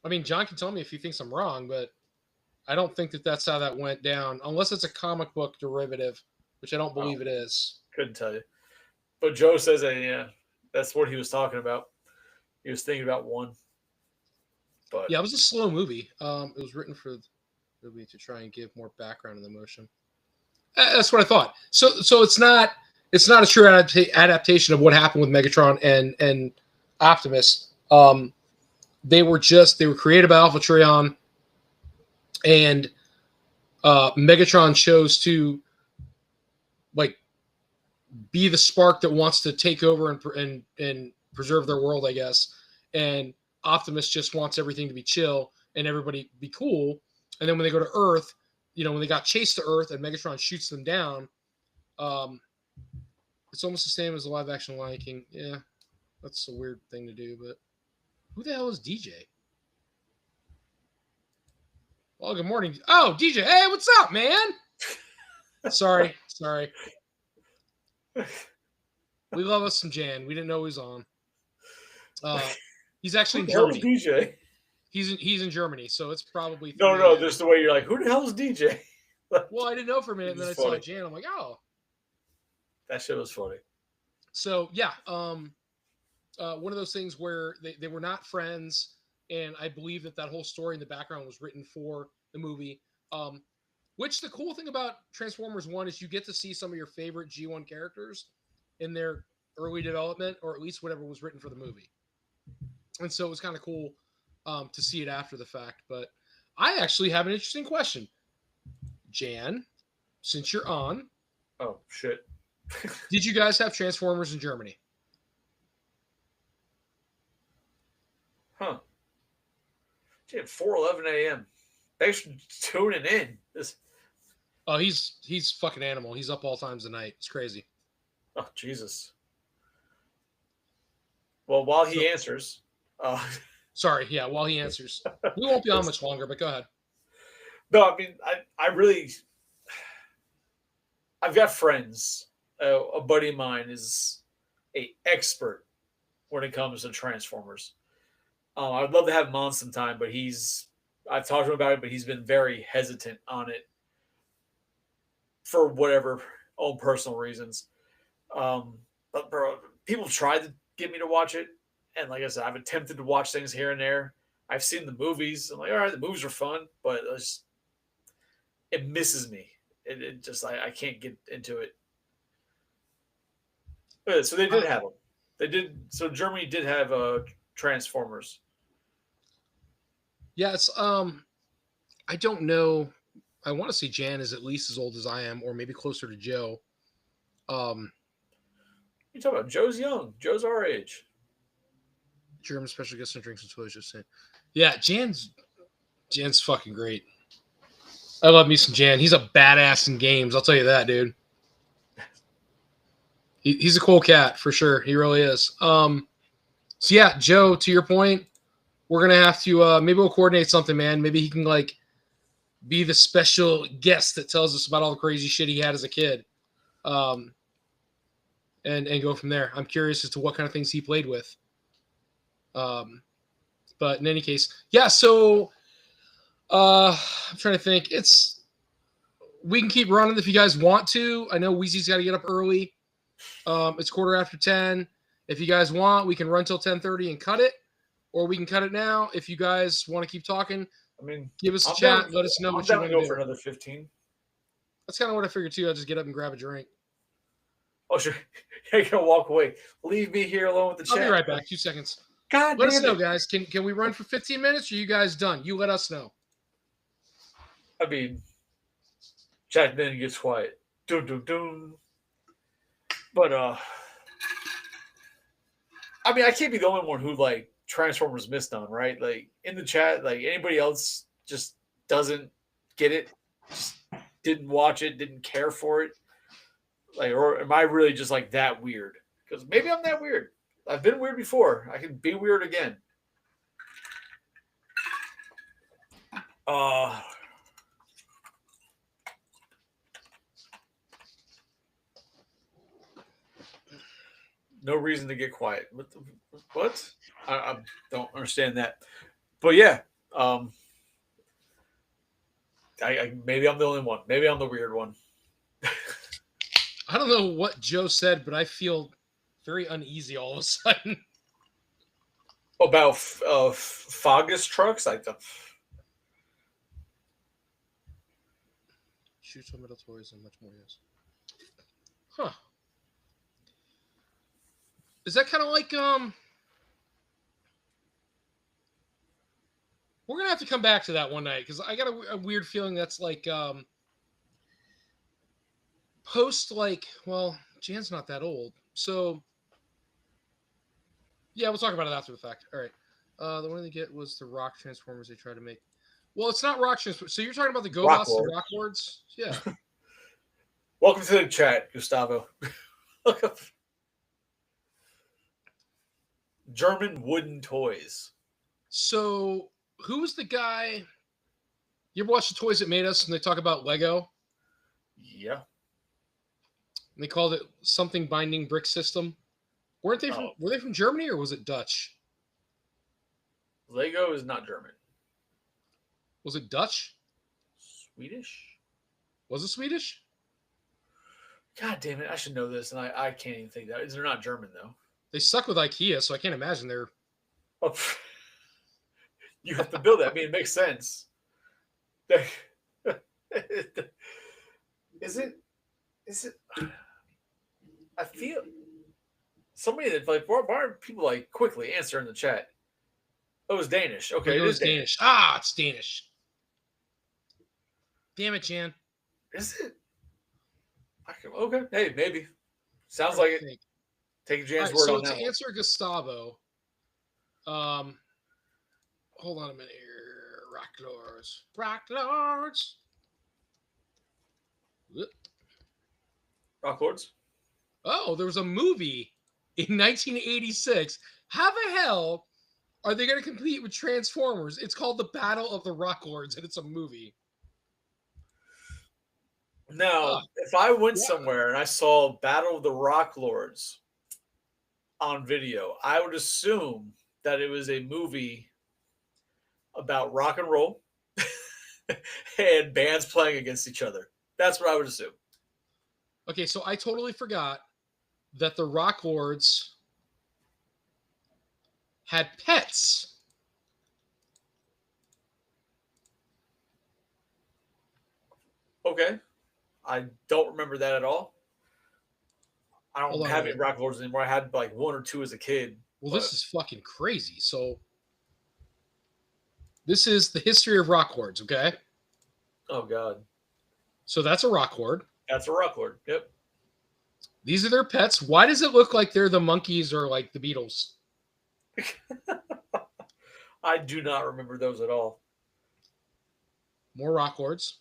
Speaker 1: I mean, John can tell me if he thinks I'm wrong, but I don't think that that's how that went down, unless it's a comic book derivative, which I don't believe it is.
Speaker 2: Couldn't tell you. But Joe says that, yeah, that's what he was talking about. He was thinking about one. But
Speaker 1: yeah, it was a slow movie. It was written for the movie to try and give more background in the motion. That's what I thought. So it's not a true adaptation of what happened with Megatron and Optimus. They were created by Alpha Trion, and Megatron chose to be the spark that wants to take over and preserve their world, I guess. And Optimus just wants everything to be chill and everybody be cool. And then when they go to Earth, when they got chased to Earth and Megatron shoots them down, it's almost the same as the live action Lion King. Yeah, that's a weird thing to do, but who the hell is DJ? Well, good morning. Oh, DJ. Hey, what's up, man? Sorry. We love us some Jan. We didn't know he was on. He's actually in Germany.
Speaker 2: DJ?
Speaker 1: He's in Germany, so it's probably
Speaker 2: no. Just the way you're like, who the hell is DJ?
Speaker 1: Well, I didn't know for a minute, and then I saw Jan. I'm like, oh,
Speaker 2: that shit was funny.
Speaker 1: So yeah, one of those things where they were not friends, and I believe that whole story in the background was written for the movie. Which the cool thing about Transformers 1 is you get to see some of your favorite G1 characters in their early development, or at least whatever was written for the movie. And so it was kind of cool to see it after the fact. But I actually have an interesting question. Jan, since you're on.
Speaker 2: Oh, shit.
Speaker 1: Did you guys have Transformers in Germany?
Speaker 2: Huh. At 4:11 a.m. Thanks for tuning in.
Speaker 1: Oh, he's fucking animal. He's up all times of night. It's crazy.
Speaker 2: Oh, Jesus. Well, while he answers.
Speaker 1: Sorry, yeah, while he answers. We won't be on much longer, but go ahead.
Speaker 2: No, I mean, I've got friends. A buddy of mine is an expert when it comes to Transformers. I'd love to have him on sometime, but I've talked to him about it, but he's been very hesitant on it for whatever own personal reasons. But bro, people tried to get me to watch it. And like I said, I've attempted to watch things here and there. I've seen the movies. I'm like, all right, the movies are fun, but it misses me. It just, I can't get into it. So they did have them. So Germany did have Transformers.
Speaker 1: Yeah, it's I don't know. I want to say Jan is at least as old as I am, or maybe closer to Joe.
Speaker 2: You talking about Joe's young. Joe's our age.
Speaker 1: German special guest and drinks and toys. Just saying. Yeah, Jan's fucking great. I love me some Jan. He's a badass in games. I'll tell you that, dude. He's a cool cat for sure. He really is. So yeah, Joe, to your point, we're gonna have to maybe we'll coordinate something, man. Maybe he can be the special guest that tells us about all the crazy shit he had as a kid, and go from there. I'm curious as to what kind of things he played with. But in any case, yeah. So I'm trying to think. We can keep running if you guys want to. I know Weezy's got to get up early. It's 10:15. If you guys want, we can run till 10:30 and cut it, or we can cut it now. If you guys want to keep talking,
Speaker 2: I mean,
Speaker 1: give us a chat. Let us know what you want to do
Speaker 2: for another 15.
Speaker 1: That's kind of what I figured too. I'll just get up and grab a drink.
Speaker 2: Oh, sure. You're going to walk away. Leave me here alone with the chat.
Speaker 1: I'll be right back. 2 seconds.
Speaker 2: God
Speaker 1: Let
Speaker 2: damn
Speaker 1: us know,
Speaker 2: it.
Speaker 1: guys. Can we run for 15 minutes? Or are you guys done? You let us know.
Speaker 2: I mean, chat then gets quiet. Dun, dun, dun. But, I mean, I can't be the only one who, like, Transformers missed on, right? Like, in the chat, like, anybody else just doesn't get it, just didn't watch it, didn't care for it. Like, or am I really just, like, that weird? Because maybe I'm that weird. I've been weird before. I can be weird again. No reason to get quiet. What? I don't understand that. But yeah, I maybe I'm the only one. Maybe I'm the weird one.
Speaker 1: I don't know what Joe said, but I feel very uneasy all of a sudden.
Speaker 2: About Fogus trucks, I don't.
Speaker 1: Shoot some metal toys and much more, yes. Huh. Is that kind of like we're gonna have to come back to that one night because I got a weird feeling that's like post like, well, Jan's not that old, so yeah, we'll talk about it after the fact. All right. The one they get was the Rock Transformers they tried to make. Well, it's not Rock Transformers. So you're talking about the GoBots and Rock Lords? Yeah.
Speaker 2: Welcome to the chat, Gustavo. Look up German wooden toys.
Speaker 1: So who was the guy? You ever watch the Toys That Made Us and they talk about Lego?
Speaker 2: Yeah.
Speaker 1: And they called it something binding brick system. Weren't they from? Were they from Germany or was it Dutch?
Speaker 2: Lego is not German.
Speaker 1: Was it Dutch?
Speaker 2: Swedish?
Speaker 1: Was it Swedish?
Speaker 2: God damn it! I should know this, and I can't even think that. They're not German though.
Speaker 1: They suck with IKEA, so I can't imagine they're.
Speaker 2: Oh, you have to build that. I mean, it makes sense. Is it? I feel somebody that like why aren't people like quickly answer in the chat? Oh, it's Danish. Okay, it is Danish.
Speaker 1: Ah, it's Danish. Damn it, Jan.
Speaker 2: Is it? Okay. Hey, maybe. Sounds like it. Take Jan's word on that.
Speaker 1: So to answer Gustavo, hold on a minute here. Rock Lords.
Speaker 2: Rock Lords.
Speaker 1: Oh, there was a movie in 1986. How the hell are they going to compete with Transformers? It's called The Battle of the Rock Lords, and it's a movie.
Speaker 2: Now, if I went somewhere and I saw Battle of the Rock Lords on video, I would assume that it was a movie about rock and roll and bands playing against each other. That's what I would assume.
Speaker 1: Okay, so I totally forgot that the Rock Lords had pets.
Speaker 2: Okay. I don't remember that at all. I don't have any Rock Lords anymore. I had like one or two as a kid.
Speaker 1: Well, this is fucking crazy. So this is the history of Rock Lords, okay?
Speaker 2: Oh, God.
Speaker 1: So that's a Rock Lord.
Speaker 2: That's a Rock Lord, yep.
Speaker 1: These are their pets. Why does it look like they're the Monkees or like the Beatles?
Speaker 2: I do not remember those at all.
Speaker 1: More Rock Lords.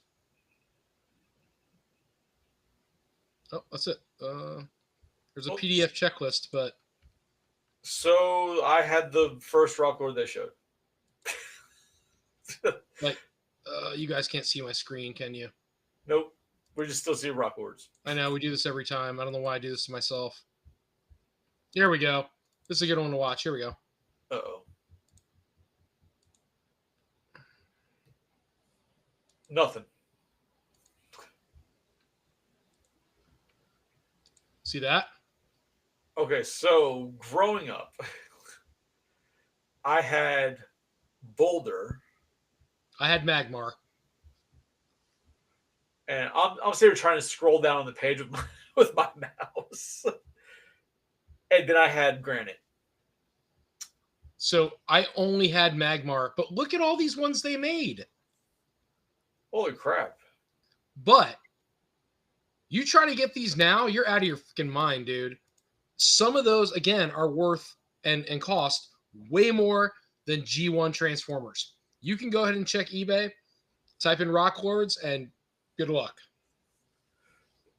Speaker 1: Oh, that's it. There's a PDF checklist, but...
Speaker 2: So I had the first Rock Lord they showed.
Speaker 1: Like, you guys can't see my screen, can you?
Speaker 2: Nope. We just still see Rock Lords.
Speaker 1: I know, we do this every time. I don't know why I do this to myself. Here we go. This is a good one to watch. Here we go.
Speaker 2: Uh-oh. Nothing.
Speaker 1: See that?
Speaker 2: Okay, so growing up, I had Boulder.
Speaker 1: I had Magmar.
Speaker 2: And I'm sitting here trying to scroll down on the page with my mouse. And then I had Granite.
Speaker 1: So I only had Magmar, but look at all these ones they made.
Speaker 2: Holy crap.
Speaker 1: But you try to get these now, you're out of your freaking mind, dude. Some of those, again, are worth and cost way more than G1 Transformers. You can go ahead and check eBay, type in Rock Lords, and good luck.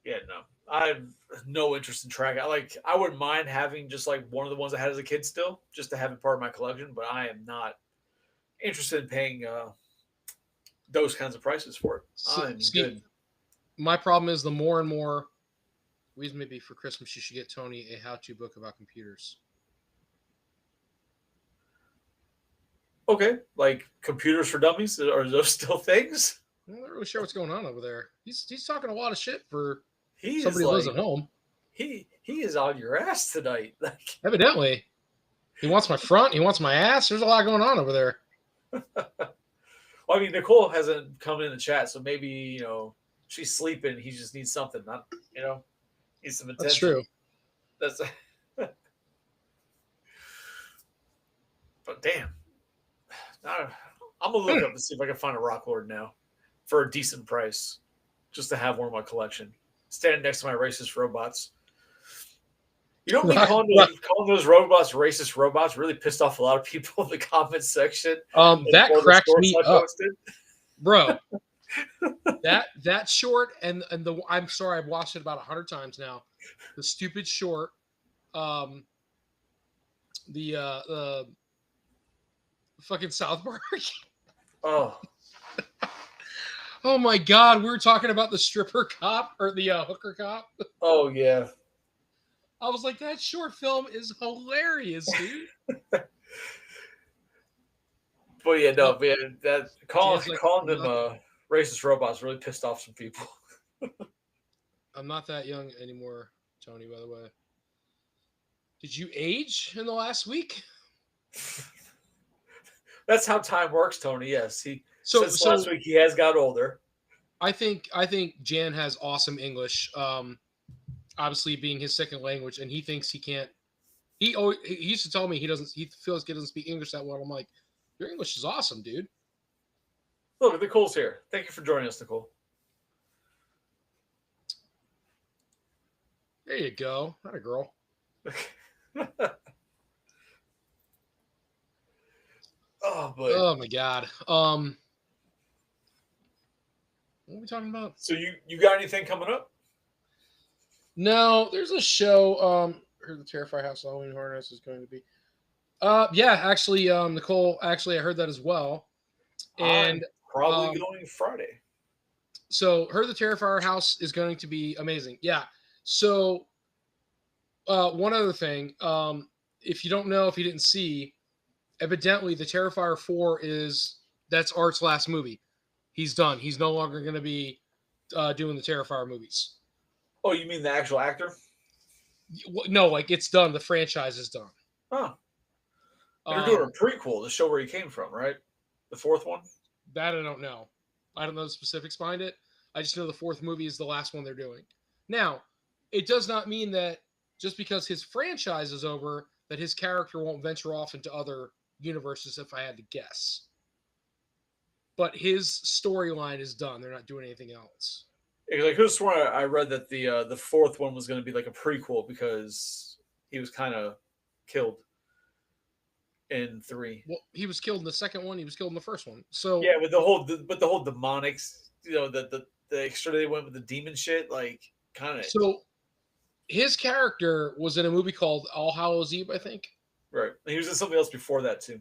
Speaker 2: Yeah, no. I have no interest in track. I wouldn't mind having just like one of the ones I had as a kid still, just to have it part of my collection, but I am not interested in paying those kinds of prices for it. I'm good.
Speaker 1: My problem is the more and more reason maybe for Christmas you should get Tony a how-to book about computers.
Speaker 2: Okay, like computers for dummies, are those still things?
Speaker 1: I'm not really sure what's going on over there. He's talking a lot of shit for
Speaker 2: He's
Speaker 1: somebody who lives at home.
Speaker 2: He is on your ass tonight. Like,
Speaker 1: evidently, he wants my front. He wants my ass. There's a lot going on over there.
Speaker 2: Well, I mean, Nicole hasn't come in the chat, so maybe she's sleeping. He just needs something, not needs some attention.
Speaker 1: That's true.
Speaker 2: That's. But damn, I'm gonna look up and see if I can find a Rock Lord now for a decent price, just to have one in my collection, standing next to my racist robots. You know, calling those robots racist robots really pissed off a lot of people in the comments section.
Speaker 1: That cracked me up, bro. that short and the I'm sorry, I've watched it about 100 times now. The stupid short, the fucking South Park.
Speaker 2: Oh.
Speaker 1: Oh my God, we were talking about the stripper cop or the hooker cop.
Speaker 2: Oh yeah.
Speaker 1: I was like, that short film is hilarious, dude.
Speaker 2: But yeah, no, man, that calling them racist robots really pissed off some people.
Speaker 1: I'm not that young anymore, Tony, by the way. Did you age in the last week?
Speaker 2: That's how time works, Tony. Yes. Since last week he has got older.
Speaker 1: I think Jan has awesome English. Obviously being his second language, and he thinks he can't. He used to tell me he feels he doesn't speak English that well. I'm like, your English is awesome, dude.
Speaker 2: Look, Nicole's here. Thank you for joining us, Nicole.
Speaker 1: There you go. Not a girl.
Speaker 2: Oh boy.
Speaker 1: Oh my God. What are we talking about?
Speaker 2: So you got anything coming up?
Speaker 1: No, there's a show. The Terrifier House Halloween Horror Nights is going to be. Yeah, actually, Nicole. Actually, I heard that as well. And
Speaker 2: I'm probably going Friday.
Speaker 1: So, the Terrifier House is going to be amazing. Yeah. So, one other thing, if you don't know, if you didn't see, evidently the Terrifier 4 that's Art's last movie. He's done. He's no longer going to be doing the Terrifier movies.
Speaker 2: Oh, you mean the actual actor?
Speaker 1: No, like it's done. The franchise is done.
Speaker 2: Huh. They're doing a prequel to show where he came from, right? The fourth one?
Speaker 1: That I don't know. I don't know the specifics behind it. I just know the fourth movie is the last one they're doing. Now, it does not mean that just because his franchise is over, that his character won't venture off into other universes, if I had to guess. But his storyline is done. They're not doing anything else.
Speaker 2: Like, who's sworn I read that the fourth one was going to be like a prequel because he was kind of killed in 3.
Speaker 1: Well, he was killed in the second one. He was killed in the first one. So
Speaker 2: yeah, with the whole demonics, the extra they went with the demon shit, like kind of.
Speaker 1: So his character was in a movie called All Hallows Eve, I think.
Speaker 2: Right. He was in something else before that too.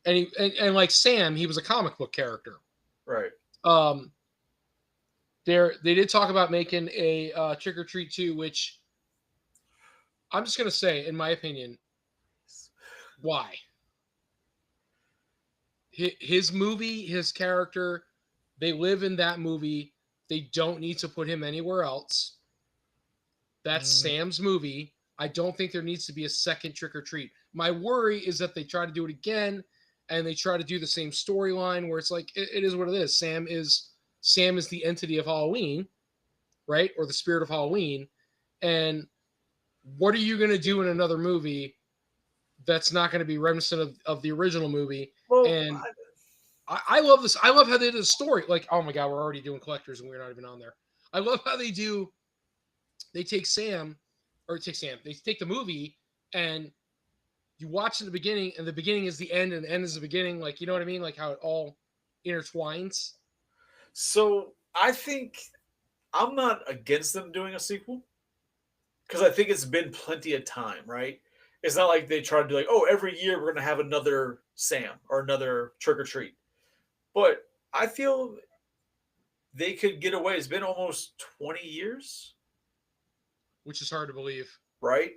Speaker 1: And and like Sam, he was a comic book character.
Speaker 2: Right.
Speaker 1: They did talk about making a Trick or Treat 2, which I'm just gonna say, in my opinion, why? His movie, his character, they live in that movie. They don't need to put him anywhere else. That's Sam's movie. I don't think there needs to be a second Trick or Treat. My worry is that they try to do it again and they try to do the same storyline where it's like, it is what it is. Sam is Sam is the entity of Halloween, right? Or the spirit of Halloween. And what are you going to do in another movie that's not going to be reminiscent of the original movie?
Speaker 2: Well,
Speaker 1: And I love this. I love how they did the story. Like, oh my God, we're already doing collectors and we're not even on there. I love how they take Sam, they take the movie and you watch in the beginning, and the beginning is the end, and the end is the beginning. Like, you know what I mean? Like how it all intertwines.
Speaker 2: so I think I'm not against them doing a sequel because I think it's been plenty of time, right? It's not like they try to do like, oh, every year we're going to have another Sam or another Trick or Treat. But I feel they could get away. It's been almost 20 years,
Speaker 1: Which is hard to believe.
Speaker 2: right?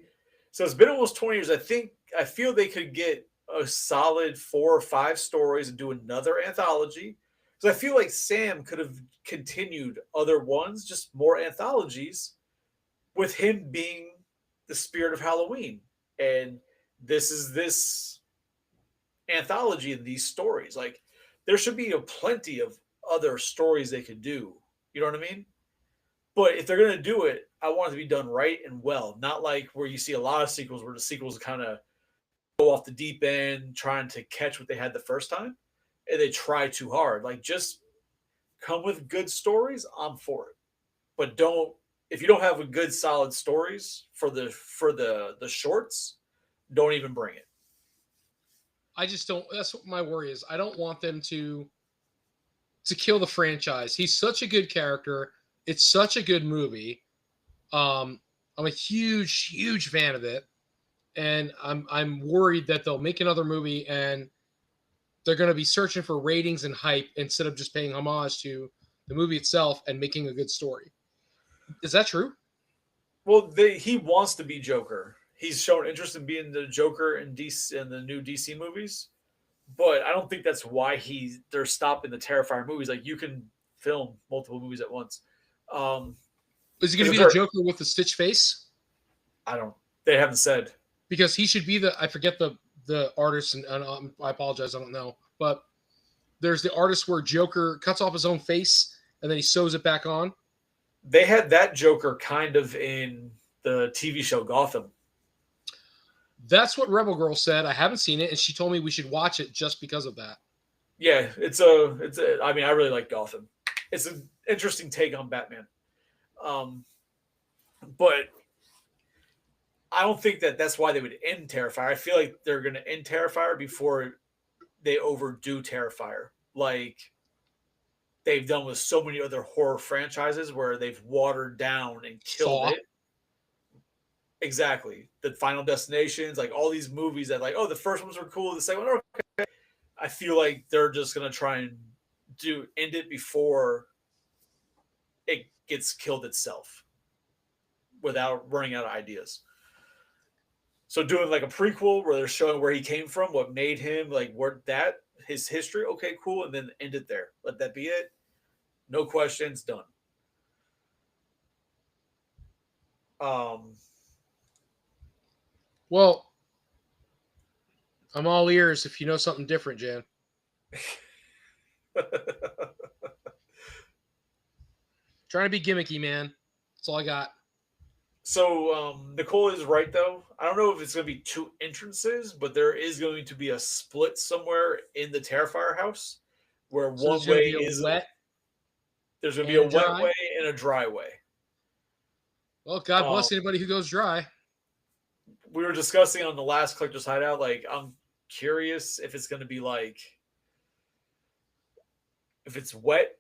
Speaker 2: So it's been almost 20 years. I feel they could get a solid 4 or 5 stories and do another anthology. Because I feel like Sam could have continued other ones, just more anthologies, with him being the spirit of Halloween. And this is this anthology and these stories. Like there should be a plenty of other stories they could do. You know what I mean? But if they're gonna do it, I want it to be done right and well, not like where you see a lot of sequels where the sequels kind of go off the deep end trying to catch what they had the first time and they try too hard. Like just come with good stories, I'm for it. But don't if you don't have a good solid stories for the shorts, don't even bring it.
Speaker 1: I just don't. That's what my worry is. I don't want them to kill the franchise. He's such a good character. It's such a good movie. I'm a huge fan of it, and I'm worried that they'll make another movie and they're going to be searching for ratings and hype instead of just paying homage to the movie itself and making a good story. Is that true?
Speaker 2: Well, he wants to be Joker. He's shown interest in being the Joker in DC in the new DC movies, but I don't think that's why they're stopping the Terrifier movies. Like you can film multiple movies at once.
Speaker 1: Is he going to be the Joker with the Stitch face?
Speaker 2: I don't. They haven't said
Speaker 1: because he should be the. I forget the artist, and I apologize, I don't know, but there's the artist where Joker cuts off his own face and then he sews it back on.
Speaker 2: They had that Joker kind of in the TV show Gotham.
Speaker 1: That's what Rebel Girl said. I haven't seen it, and she told me we should watch it just because of that.
Speaker 2: Yeah, it's a. I mean, I really like Gotham. It's an interesting take on Batman. But I don't think that's why they would end Terrifier. I feel like they're going to end Terrifier before they overdo Terrifier, like they've done with so many other horror franchises where they've watered down and killed it. Exactly. The Final Destinations, like all these movies that like, oh, the first ones were cool, the second one, okay. I feel like they're just going to try and end it before it gets killed itself without running out of ideas. So doing like a prequel where they're showing where he came from, what made him, like his history, okay, cool, and then end it there. Let that be it. No questions, done.
Speaker 1: Well, I'm all ears if you know something different, Jan. Trying to be gimmicky, man. That's all I got.
Speaker 2: So Nicole is right, though. I don't know if it's going to be 2 entrances, but there is going to be a split somewhere in the Terrifier house where one way is
Speaker 1: wet.
Speaker 2: There's going to be a wet way and a dry way.
Speaker 1: Well, God bless anybody who goes dry.
Speaker 2: We were discussing on the last Collector's Hideout, like, I'm curious if it's going to be like, if it's wet,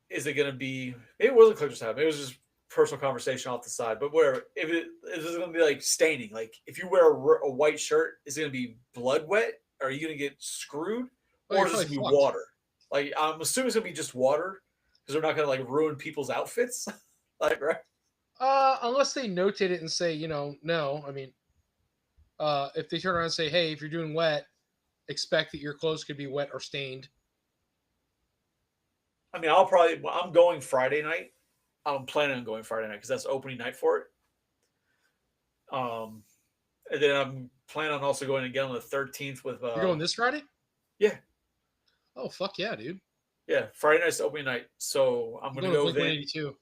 Speaker 2: is it going to be, maybe it wasn't Collector's Hideout, maybe it was just personal conversation off the side, but whatever. If it's going to be like staining, like if you wear a white shirt, is it going to be blood wet? Are you going to get screwed? Or is it going to be water? Like, I'm assuming it's going to be just water because they're not going to like ruin people's outfits. Like, right?
Speaker 1: Unless they notate it and say, no. I mean, if they turn around and say, hey, if you're doing wet, expect that your clothes could be wet or stained.
Speaker 2: I mean, I'm going Friday night. I'm planning on going Friday night because that's opening night for it. And then I'm planning on also going again on the 13th with.
Speaker 1: You're going this Friday?
Speaker 2: Yeah.
Speaker 1: Oh, fuck yeah, dude.
Speaker 2: Yeah, Friday night's opening night. So I'm
Speaker 1: I'm
Speaker 2: going to
Speaker 1: going to
Speaker 2: go
Speaker 1: Blink
Speaker 2: then.
Speaker 1: 182.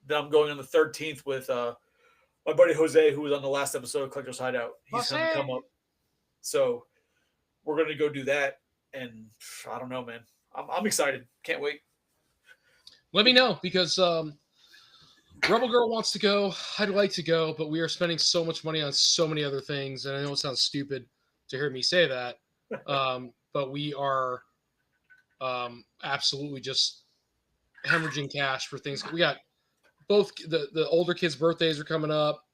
Speaker 2: Then I'm going on the 13th with my buddy Jose, who was on the last episode of Collector's Hideout. He's going to come up. So we're going to go do that. And I don't know, man. I'm excited. Can't wait.
Speaker 1: Let me know because Rebel Girl wants to go. I'd like to go, but we are spending so much money on so many other things. And I know it sounds stupid to hear me say that. But we are absolutely just hemorrhaging cash for things. We got both the older kids' birthdays are coming up.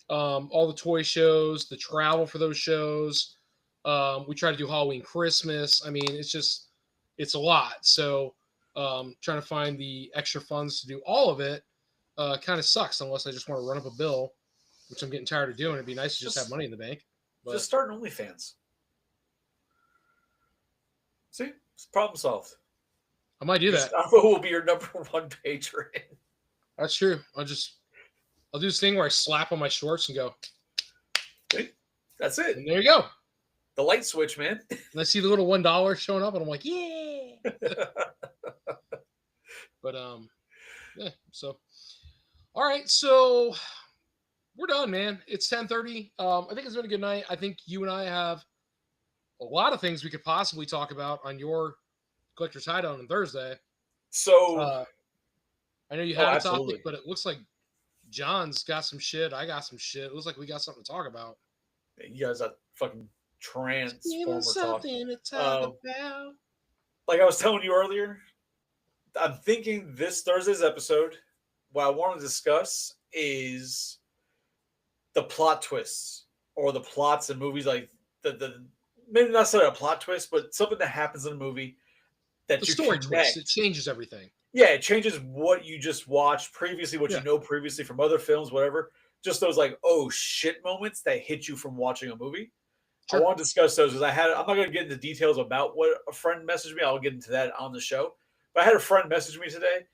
Speaker 1: All the toy shows, the travel for those shows. We try to do Halloween, Christmas. I mean, it's a lot. So trying to find the extra funds to do all of it kind of sucks unless I just want to run up a bill, which I'm getting tired of doing. It'd be nice to just have money in the bank. But
Speaker 2: just start an OnlyFans. See, it's problem solved.
Speaker 1: I might do that.
Speaker 2: Gustavo will be your #1 patron.
Speaker 1: That's true. I'll do this thing where I slap on my shorts and go.
Speaker 2: That's it.
Speaker 1: And there you go.
Speaker 2: The light switch, man.
Speaker 1: And I see the little $1 showing up, and I'm like, yeah. But yeah. So, all right. So we're done, man. It's 10:30. I think it's been a good night. I think you and I have a lot of things we could possibly talk about on your Collector's Hideout on Thursday.
Speaker 2: So
Speaker 1: I know you had a
Speaker 2: absolutely.
Speaker 1: topic, but it looks like John's got some shit. I got some shit. It looks like we got something to talk about.
Speaker 2: You guys are fucking Transformer talk.
Speaker 1: To talk about.
Speaker 2: Like I was telling you earlier, I'm thinking this Thursday's episode, what I want to discuss is the plot twists or the plots in movies, like the maybe not necessarily a plot twist, but something that happens in a movie that
Speaker 1: The
Speaker 2: you
Speaker 1: story
Speaker 2: connect.
Speaker 1: twist. It changes everything.
Speaker 2: Yeah, it changes what you just watched previously, what you know previously from other films, whatever. Just those like, oh shit moments that hit you from watching a movie. Sure. I want to discuss those because I'm not going to get into details about what a friend messaged me. I'll get into that on the show. But I had a friend message me today,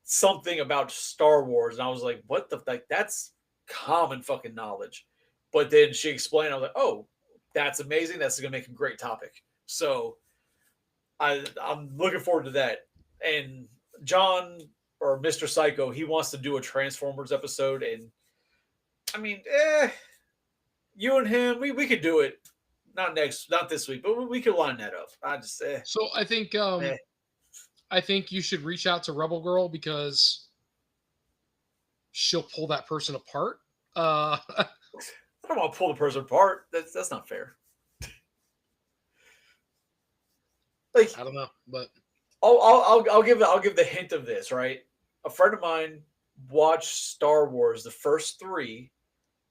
Speaker 2: something about Star Wars, and I was like, what the like that's common fucking knowledge. But then she explained, I was like, oh, that's amazing. That's going to make a great topic. So I'm looking forward to that. And John or Mr. Psycho, he wants to do a Transformers episode. And I mean, you and him, we could do it. Not this week, but we could line that up.
Speaker 1: So I think you should reach out to Rebel Girl because she'll pull that person apart.
Speaker 2: I don't want to pull the person apart. That's not fair. Like
Speaker 1: I don't know, but
Speaker 2: I'll give the hint of this, right? A friend of mine watched Star Wars, the first 3.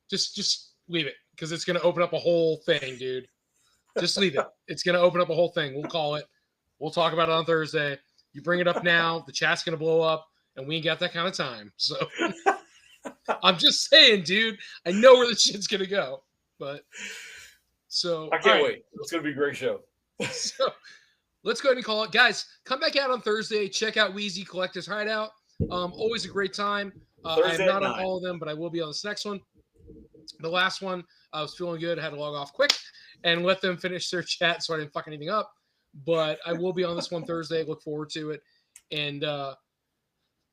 Speaker 1: Just leave it because it's going to open up a whole thing, dude. Just leave it. It's going to open up a whole thing. We'll call it. We'll talk about it on Thursday. You bring it up now, the chat's going to blow up, and we ain't got that kind of time. So I'm just saying, dude. I know where the shit's going to go, but so
Speaker 2: I can't wait. It's going to be a great show.
Speaker 1: So let's go ahead and call it. Guys, come back out on Thursday. Check out Wheezy Collector's Hideout. Always a great time. I'm not on all of them, but I will be on this next one. The last one, I was feeling good. I had to log off quick and let them finish their chat so I didn't fuck anything up. But I will be on this one Thursday. Look forward to it. And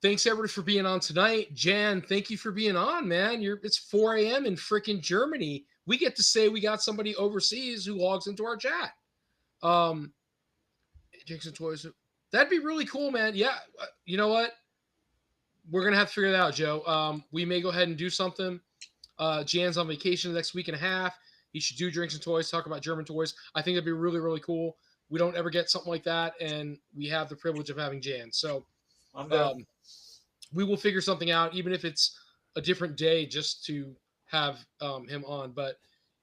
Speaker 1: thanks, everybody, for being on tonight. Jan, thank you for being on, man. It's 4 a.m. in freaking Germany. We get to say we got somebody overseas who logs into our chat. Jackson Toys. That'd be really cool, man. Yeah. You know what? We're going to have to figure that out, Joe. We may go ahead and do something. Jan's on vacation the next week and a half. He should do Drinks and Toys, talk about German toys. I think that'd be really, really cool. We don't ever get something like that, and we have the privilege of having Jan. So we will figure something out, even if it's a different day, just to have him on. But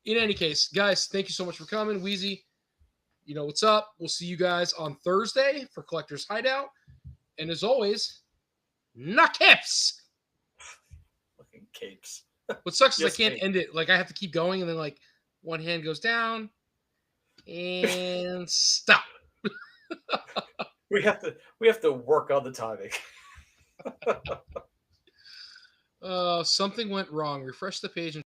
Speaker 1: in any case, guys, thank you so much for coming. Wheezy, you know what's up. We'll see you guys on Thursday for Collector's Hideout. And as always, knock capes.
Speaker 2: Fucking capes.
Speaker 1: What sucks is I can't end it. Like I have to keep going, and then like one hand goes down and stop.
Speaker 2: We have to work on the timing.
Speaker 1: Something went wrong. Refresh the page and